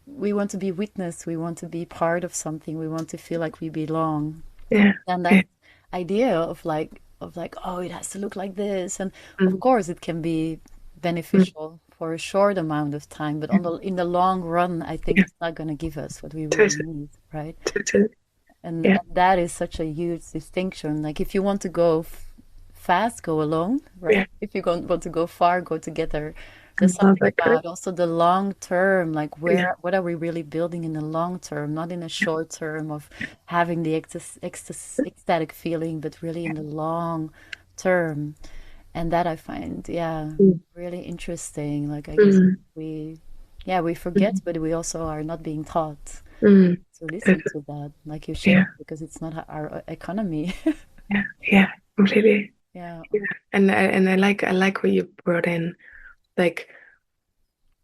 we want to be witnessed, we want to be part of something, we want to feel like we belong. yeah, And yeah, that idea of like, of like, oh, it has to look like this. And of mm, course it can be mm, beneficial for a short amount of time, but mm. in the long run, I think Yeah, it's not going to give us what we really totally, need, right? totally. And Yeah, that is such a huge distinction. Like if you want to go fast, go alone, yeah. right? If you want to go far, go together. I There's love something that quote. about also the long term, like Yeah, what are we really building in the long term, not in a yeah, short term of having the ecstatic feeling, but really in yeah. the long term. And that I find, yeah, Mm, really interesting. Like I guess mm, we, yeah, we forget, mm, but we also are not being taught mm. to listen Totally. to that, like you Yeah, shared, because it's not our economy. yeah, yeah. Completely. Yeah. Yeah. And I like what you brought in. Like,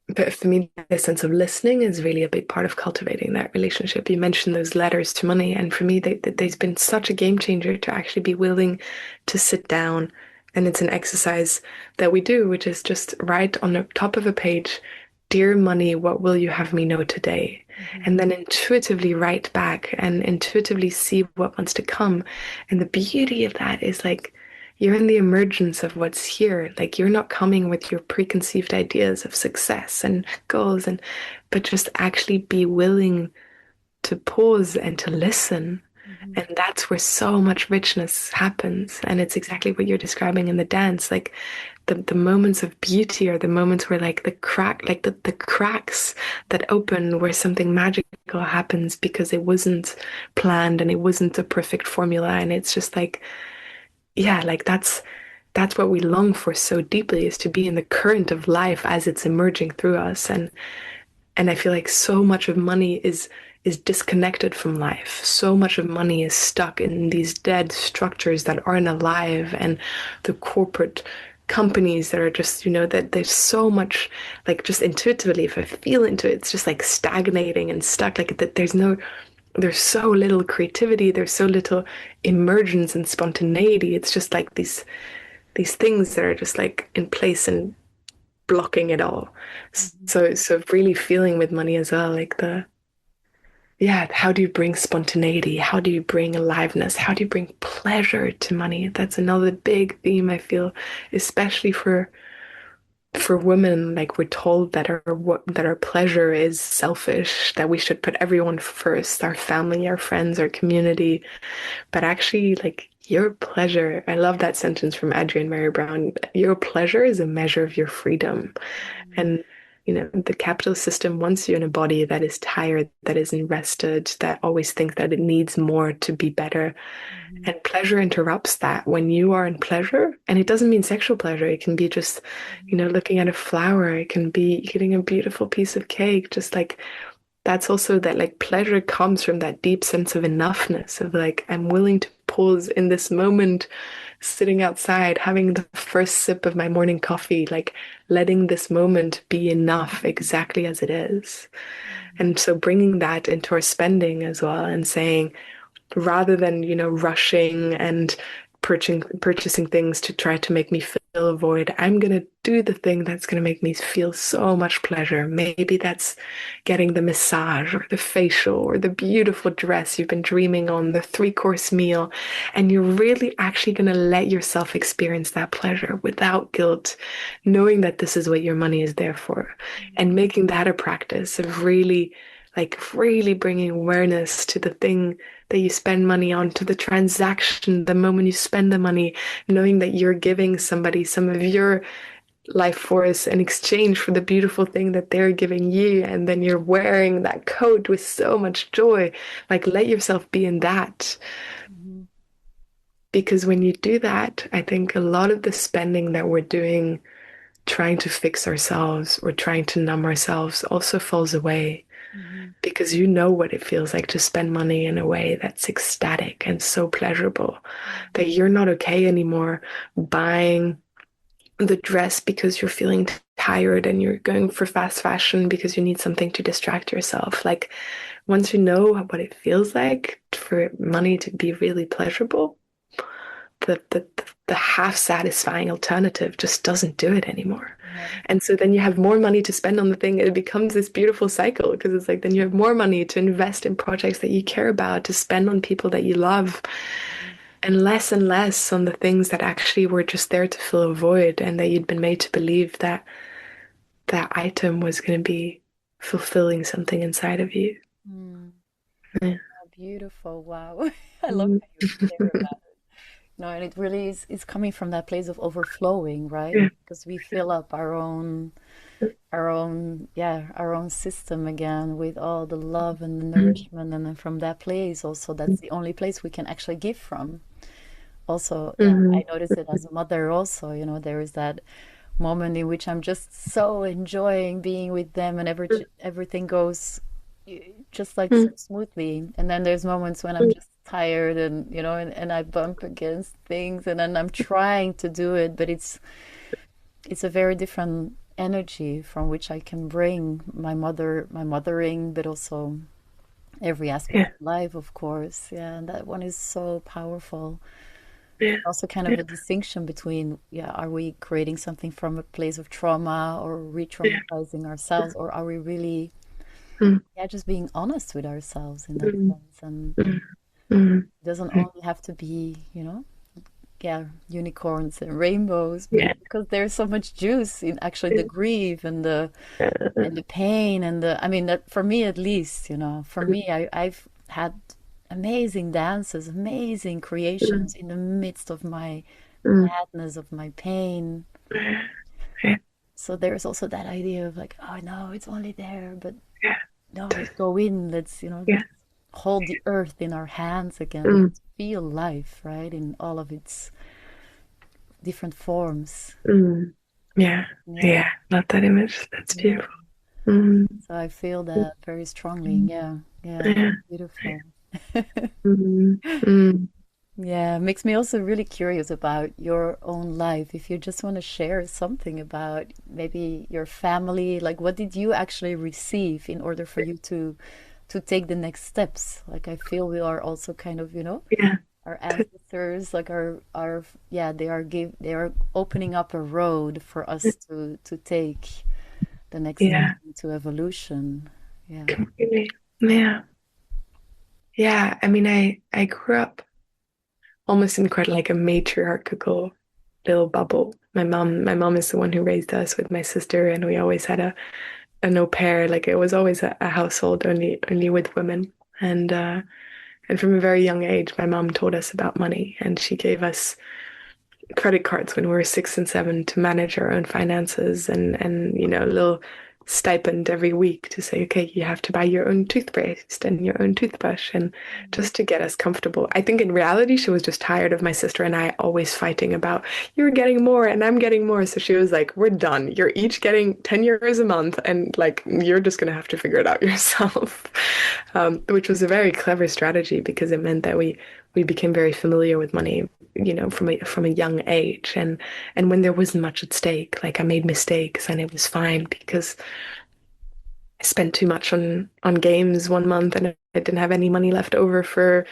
but for me, the sense of listening is really a big part of cultivating that relationship. You mentioned those letters to money, and for me, they've been such a game changer to actually be willing to sit down. And it's an exercise that we do, which is just write on the top of a page, "Dear money, what will you have me know today?" Mhm. And then intuitively write back and intuitively see what wants to come. And the beauty of that is like, you're in the emergence of what's here. Like you're not coming with your preconceived ideas of success and goals and but just actually be willing to pause and to listen. Mhm. And that's where so much richness happens. And it's exactly what you're describing in the dance. Like the moments of beauty are the moments where like the cracks that open where something magical happens because it wasn't planned and it wasn't a perfect formula. And it's just like, yeah, like that's what we long for so deeply is to be in the current of life as it's emerging through us. And I feel like so much of money is disconnected from life. So much of money is stuck in these dead structures that aren't alive and the corporate companies that are just, that there's so much like just intuitively, if I feel into it, it's just like stagnating and stuck. Like that there's so little creativity, there's so little emergence and spontaneity. It's just like these things that are just like in place and blocking it all. Mhm. So really feeling with money as well, like yeah, how do you bring spontaneity? How do you bring aliveness? How do you bring pleasure to money? That's another big theme I feel, especially for women. Like we're told that our pleasure is selfish, that we should put everyone first, our family, our friends, our community. But actually, like your pleasure, I love that sentence from Adrienne Mary Brown. Your pleasure is a measure of your freedom. And, the capitalist system wants you in a body that is tired, that isn't rested, that always thinks that it needs more to be better. Mhm. And pleasure interrupts that when you are in pleasure. And it doesn't mean sexual pleasure. It can be just, Mhm. looking at a flower. It can be getting a beautiful piece of cake, just like that's also that like pleasure comes from that deep sense of enoughness of like I'm willing to pause in this moment, sitting outside having the first sip of my morning coffee, like letting this moment be enough exactly as it is. Mhm. And so bringing that into our spending as well and saying rather than, rushing and purchasing things to try to make me fill a void, I'm going to do the thing that's going to make me feel so much pleasure. Maybe that's getting the massage or the facial or the beautiful dress you've been dreaming on, the three-course meal. And you're really actually going to let yourself experience that pleasure without guilt, knowing that this is what your money is there for, and making that a practice of really bringing awareness to the thing that you spend money on, to the transaction, the moment you spend the money, knowing that you're giving somebody some of your life force in exchange for the beautiful thing that they're giving you. And then you're wearing that coat with so much joy. Like, let yourself be in that. Mhm. Because when you do that, I think a lot of the spending that we're doing, trying to fix ourselves or trying to numb ourselves, also falls away Mhm. because you know what it feels like to spend money in a way that's ecstatic and so pleasurable that you're not okay anymore buying the dress because you're feeling tired and you're going for fast fashion because you need something to distract yourself. Like once you know what it feels like for money to be really pleasurable, the half satisfying alternative just doesn't do it anymore. Yeah. And so then you have more money to spend on the thing. It becomes this beautiful cycle because it's like then you have more money to invest in projects that you care about, to spend on people that you love. and less on the things that actually were just there to fill a void, and that you'd been made to believe that that item was going to be fulfilling something inside of you. Mm. Yeah. Oh, beautiful. Wow. I love Mm. how you share about it. No, and it really is, it's coming from that place of overflowing, right? Yeah. Because we fill up yeah, our own system again with all the love and the Mm. nourishment. And then from that place also, that's the only place we can actually give from. Also, yeah, I Mm. notice it as a mother also, there is that moment in which I'm just so enjoying being with them and everything goes just like so Mm. smoothly. And then there's moments when I'm Mm. just tired and and I bump against things and then I'm trying to do it, but it's a very different energy from which I can bring my mothering, but also every aspect Yeah. of life, of course. Yeah, and that one is so powerful. Yeah. Also kind of Yeah. a distinction between, yeah, are we creating something from a place of trauma or Yeah. re-traumatizing ourselves, or are we really, Mm. yeah, just being honest with ourselves in that Mm. sense? And Mm. Mm. it doesn't only have to be, yeah, unicorns and rainbows, but Yeah. because there's so much juice in actually the grief and the pain and I mean, that for me at least, for me, I've had amazing dances, amazing Mm. creations in the midst of my Mm. madness, of my pain. Yeah. So there's also that idea of like, oh no, it's only there, but Yeah. no, let's go in, let's Yeah. hold the earth in our hands again. Mm. Let's feel life, right, in all of its different forms. Mm. Yeah. Yeah, Yeah. Love that image. That's yeah. beautiful. Mm. So I feel that very strongly. Yeah, yeah, Yeah. beautiful. Mm. Mm. Yeah, makes me also really curious about your own life. If you just want to share something about maybe your family, like what did you actually receive in order for you to take the next steps? Like I feel we are also kind of, Yeah. our ancestors, like our yeah, they are opening up a road for us to take the next step Yeah. into evolution. Yeah. Completely. Yeah. Yeah. I mean, I grew up almost in quite like a matriarchal little bubble. My mom is the one who raised us with my sister, and we always had an au pair. Like it was always a household only with women. And from a very young age, my mom taught us about money, and she gave us credit cards when we were 6 and 7 to manage our own finances, and a little stipend every week to say, okay, you have to buy your own toothpaste and your own toothbrush, and just to get us comfortable. I think in reality she was just tired of my sister and I always fighting about, you're getting more and I'm getting more, so she was like, we're done, you're each getting 10 euros a month, and like you're just gonna have to figure it out yourself. Which was a very clever strategy because it meant that we became very familiar with money, from a young age, and when there wasn't much at stake, like I made mistakes and it was fine because I spent too much on games one month and I didn't have any money left over for,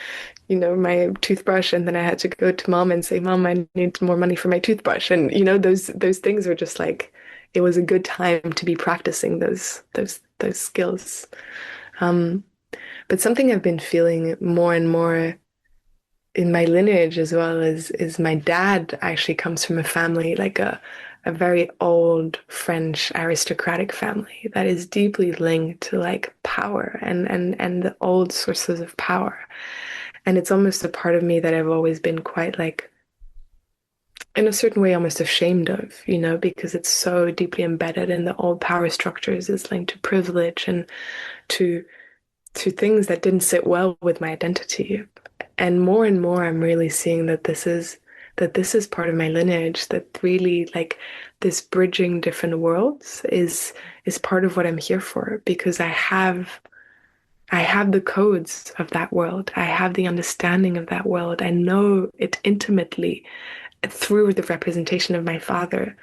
my toothbrush, and then I had to go to mom and say, Mom, I need more money for my toothbrush. And those things were just like, it was a good time to be practicing those skills. Um, but something I've been feeling more and more in my lineage as well is my dad actually comes from a family, like a very old French aristocratic family that is deeply linked to like power and the old sources of power. And it's almost a part of me that I've always been quite like, in a certain way, almost ashamed of, because it's so deeply embedded in the old power structures. It's linked to privilege and to to things that didn't sit well with my identity. And more I'm really seeing that this is part of my lineage, that really like this bridging different worlds is part of what I'm here for, because I have the codes of that world. I have the understanding of that world. I know it intimately through the representation of my father.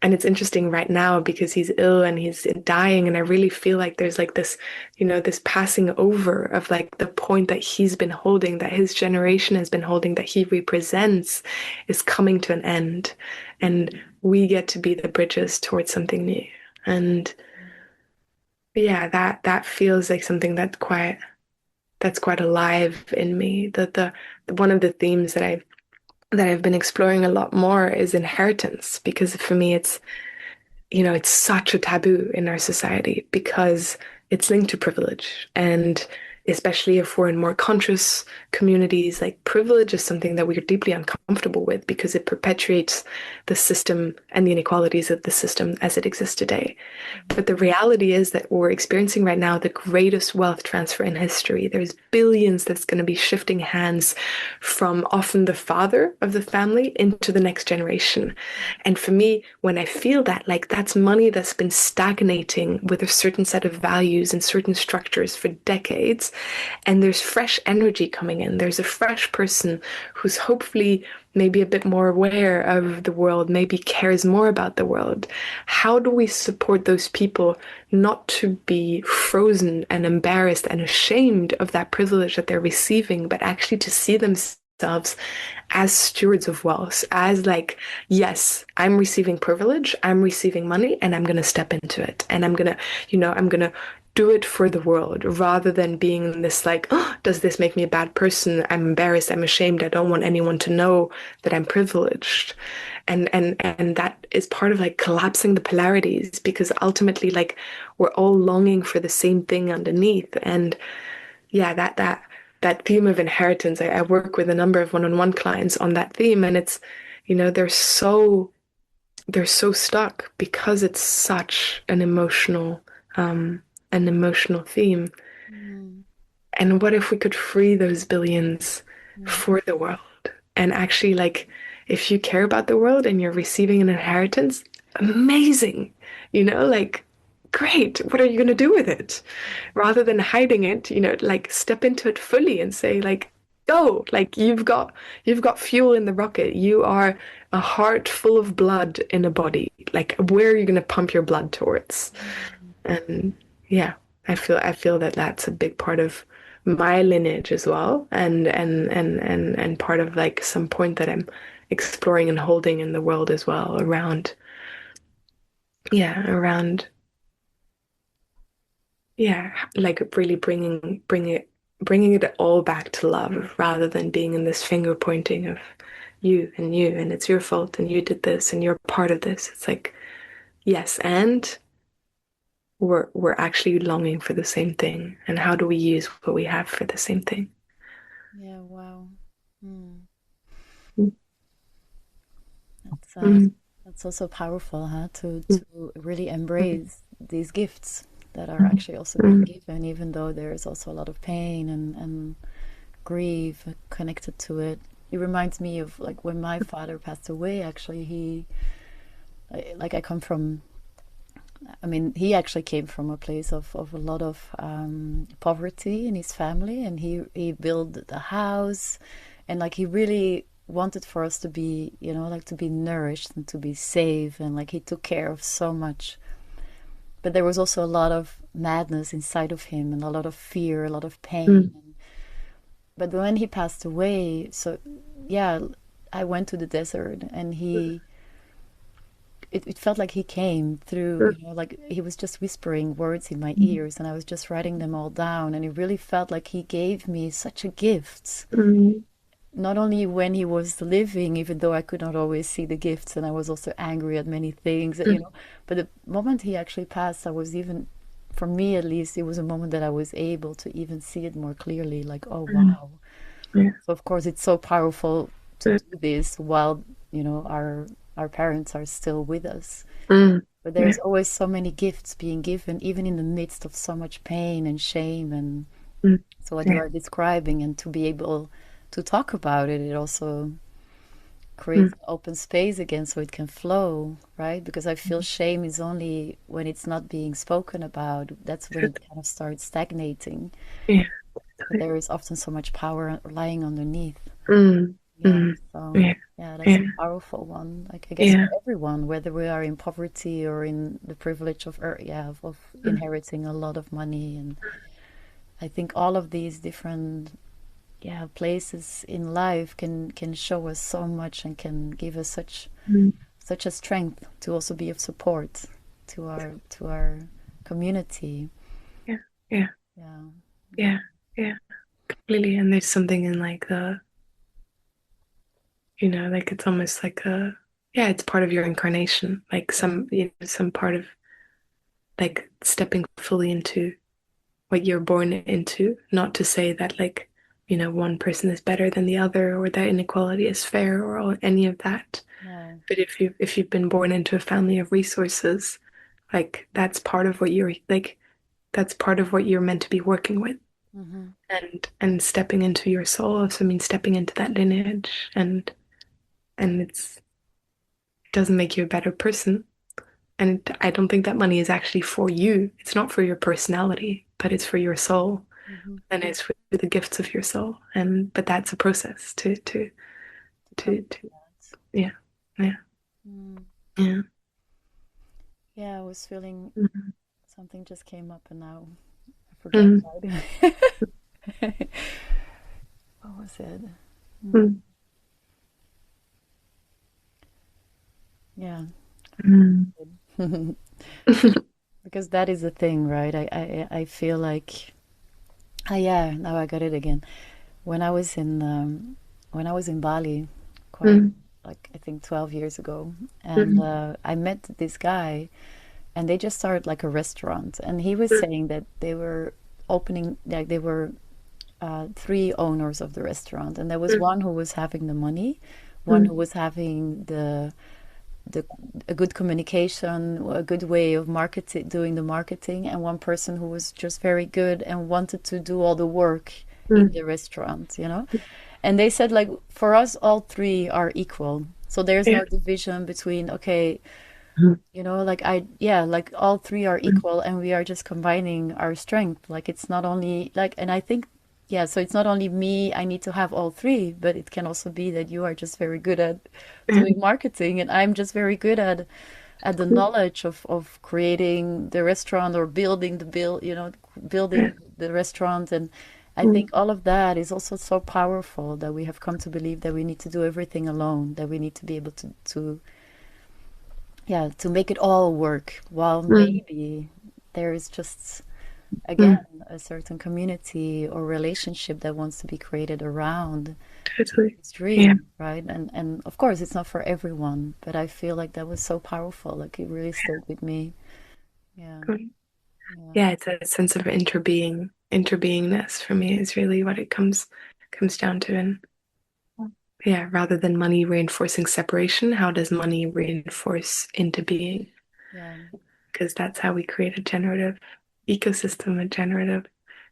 And it's interesting right now because he's ill and he's dying, and I really feel like there's like this passing over of like the point that he's been holding, that his generation has been holding, that he represents, is coming to an end, and we get to be the bridges towards something new. And yeah, that feels like something that's quite that's quite alive in me. The one of the themes that I've been exploring a lot more is inheritance, because for me it's such a taboo in our society because it's linked to privilege. And especially if we're in more conscious communities, like privilege is something that we're deeply uncomfortable with because it perpetuates the system and the inequalities of the system as it exists today. But the reality is that we're experiencing right now the greatest wealth transfer in history. There's billions that's going to be shifting hands from often the father of the family into the next generation. And for me, when I feel that, like that's money that's been stagnating with a certain set of values and certain structures for decades, and there's fresh energy coming in. There's a fresh person who's hopefully maybe a bit more aware of the world, maybe cares more about the world. How do we support those people not to be frozen and embarrassed and ashamed of that privilege that they're receiving, but actually to see themselves as stewards of wealth, as like, yes, I'm receiving privilege, I'm receiving money, and I'm going to step into it. And I'm going to do it for the world rather than being this like, oh, does this make me a bad person? I'm embarrassed, I'm ashamed, I don't want anyone to know that I'm privileged. And that is part of like collapsing the polarities, because ultimately like we're all longing for the same thing underneath. And yeah, that theme of inheritance, I work with a number of one-on-one clients on that theme, and it's, they're so stuck because it's such an emotional theme. Mm, And what if we could free those billions mm, for the world? And actually, like, if you care about the world and you're receiving an inheritance, amazing, like, great. What are you going to do with it? Rather than hiding it, like, step into it fully and say, like, go. Like, you've got fuel in the rocket. You are a heart full of blood in a body. Like, where are you going to pump your blood towards? mm. And yeah, I feel that that's a big part of my lineage as well, and part of like some point that I'm exploring and holding in the world as well around, yeah, around, yeah, like really bringing it all back to love rather than being in this finger pointing of you and it's your fault and you did this and you're part of this. It's like, yes, and we're actually longing for the same thing. And how do we use what we have for the same thing? Yeah, wow. Mm. Mm, That's mm, that's also powerful, huh? To mm, really mm, embrace these gifts that are actually also being mm, given, even though there's also a lot of pain and grief connected to it. It reminds me of like when my father passed away. Actually, I come from. I mean, he actually came from a place of a lot of poverty in his family, and he built the house, and like he really wanted for us to be, like to be nourished and to be safe, and like he took care of so much. But there was also a lot of madness inside of him, and a lot of fear, a lot of pain. mm, But when he passed away, so yeah, I went to the desert, and it felt like he came through, mm, like he was just whispering words in my ears, and I was just writing them all down. And it really felt like he gave me such a gift, mm, not only when he was living, even though I could not always see the gifts, and I was also angry at many things, mm, but the moment he actually passed, I was even, for me at least, it was a moment that I was able to even see it more clearly, like, oh, mm, wow. yeah, So of course it's so powerful to mm, do this while, our parents are still with us. mm, But yeah, there's always so many gifts being given, even in the midst of so much pain and shame. And mm, so, what you yeah, are describing, and to be able to talk about it, it also mm, creates open space again so it can flow, right? Because I feel shame is only when it's not being spoken about, that's when it kind of starts stagnating. yeah, But there is often so much power lying underneath. mm, Yeah, mm, so yeah, yeah, that's a yeah, powerful one. Like I guess for yeah, everyone, whether we are in poverty or in the privilege of, of mm, inheriting a lot of money, and I think all of these different places in life can show us so much and can give us mm, such a strength to also be of support to our community. yeah, yeah, Yeah, yeah, yeah. Really, and there's something in like like it's almost like yeah, it's part of your incarnation, like Yeah. some part of like stepping fully into what you're born into. Not to say that like, one person is better than the other or that inequality is fair or any of that. No. But if you've been born into a family of resources, like that's part of what you're meant to be working with. Mm-hmm. And stepping into your soul also means stepping into that lineage, and it doesn't make you a better person. And I don't think that money is actually for you. It's not for your personality, but it's for your soul, Mm-hmm. and it's for the gifts of your soul. And but that's a process To come to to that. yeah, yeah, Mm. yeah. Yeah, I was feeling Mm, something just came up and now I forget mm, about it. What was it? Mm. mm, Yeah. mm. Because that is the thing, right? I feel like, ah, yeah, now I got it again. When I was in when I was in Bali, quite Mm, like I think 12 years ago, and mm, I met this guy, and they just started like a restaurant, and he was mm, saying that they were opening, like they were three owners of the restaurant, and there was mm, one who was having the money, one who mm, was having the a good communication, a good way of marketing, doing the marketing, and one person who was just very good and wanted to do all the work in mm. the restaurant, you know? And they said like for us all three are equal. So there's Yeah. no division between okay, Mm, you know, like I yeah, like all three are mm, equal and we are just combining our strength. Like it's not only like and I think yeah, so it's not only me, I need to have all three, but it can also be that you are just very good at yeah. doing marketing and I'm just very good at the Mm, knowledge of creating the restaurant or building the build, you know, yeah. building the restaurant. And I Mm, think all of that is also so powerful that we have come to believe that we need to do everything alone, that we need to be able to yeah, to make it all work. While mm, maybe there is just again mm. a certain community or relationship that wants to be created around Totally. this Yeah. dream, right? And of course it's not for everyone, but I feel like that was so powerful. Like it really stayed with me. Yeah. Mm. Yeah. Yeah, it's a sense of interbeingness for me is really what it comes down to. And yeah, rather than money reinforcing separation, how does money reinforce into being? Yeah. Because that's how we create a generative ecosystem, a generative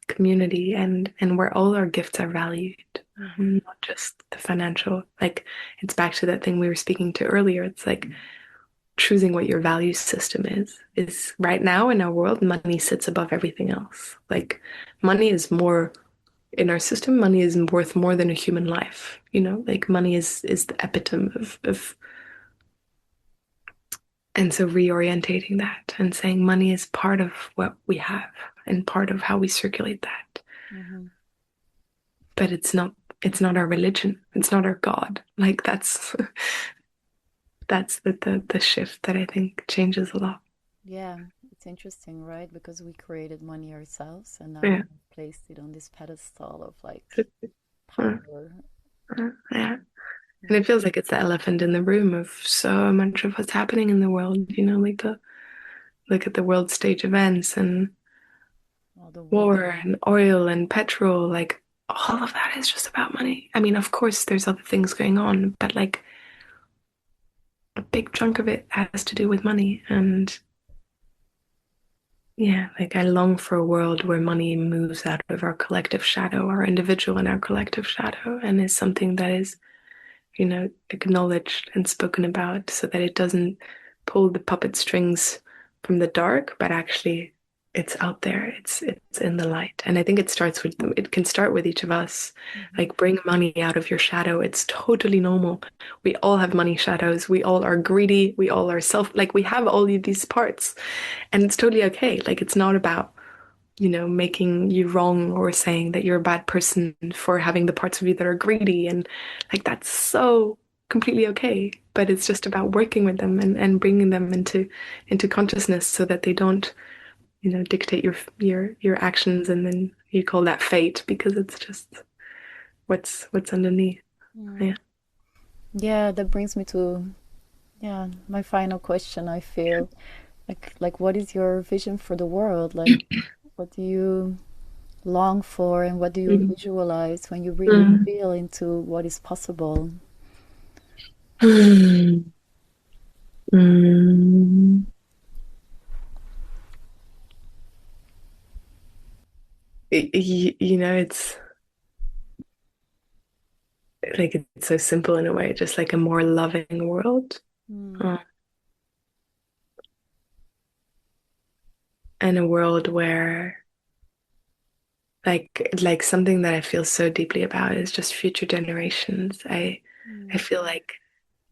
community, and where all our gifts are valued, Hmm. not just the financial. Like it's back to that thing we were speaking to earlier. It's like choosing what your value system is right now in our world, money sits above everything else. Like money is more in our system, money is worth more than a human life. Like money is the epitome of and so reorientating that and saying money is part of what we have and part of how we circulate that. Hmm. But it's not our religion. It's not our God. Like that's that's the shift that I think changes a lot. Yeah. It's interesting, right? Because we created money ourselves and now we Yeah. have placed it on this pedestal of like Uh, power. yeah. And it Mm. feels like it's the elephant in the room of so much of what's happening in the world, like the look at the world stage events and All the war war. and oil and petrol, like all of that is just about money. I mean, of course there's other things going on, but like a big chunk of it has to do with money. And yeah, like I long for a world where money moves out of our collective shadow, our individual and our collective shadow, and is something that is acknowledged and spoken about so that it doesn't pull the puppet strings from the dark, but actually it's out there. It's in the light. And I think it can start with each of us. Hmm. Like bring money out of your shadow. It's totally normal. We all have money shadows. We all are greedy. We all are like we have all of these parts. And it's totally okay. Like it's not about making you wrong or saying that you're a bad person for having the parts of you that are greedy. And like that's so completely okay. But it's just about working with them and bringing them into consciousness so that they don't, dictate your actions and then you call that fate because it's just what's underneath. Mm. Yeah. Yeah, that brings me to my final question. I feel like what is your vision for the world? Like what do you long for and what do you Mm. visualize when you really Mm. feel into what is possible? Mm. Mm. It's like it's so simple in a way, just like a more loving world. Mm. Uh, and a world where like something that I feel so deeply about is just future generations. I Mm. feel like,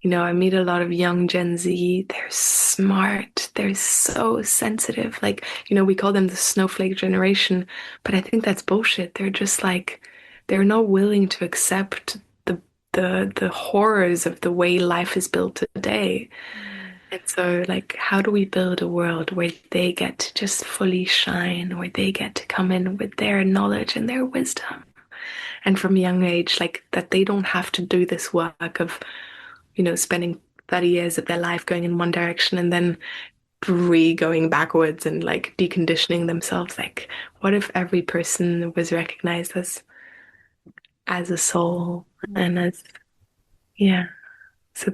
I meet a lot of young Gen Z. They're smart. They're so sensitive. Like, we call them the snowflake generation, but I think that's bullshit. They're just like they're not willing to accept the horrors of the way life is built today. Mm. And so, like, how do we build a world where they get to just fully shine, where they get to come in with their knowledge and their wisdom? And from a young age, like, that they don't have to do this work of, spending 30 years of their life going in one direction and then going backwards and like deconditioning themselves. Like, what if every person was recognized as a soul and Mm. as, yeah. So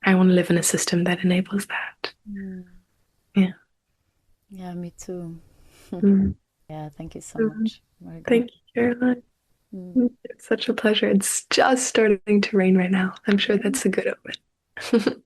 I want to live in a system that enables that. Mm. Yeah. Yeah, me too. Mm. Yeah, thank you so Mm. much, Margot. Thank you, Caroline. Mm. It's such a pleasure. It's just starting to rain right now. I'm sure that's a good omen.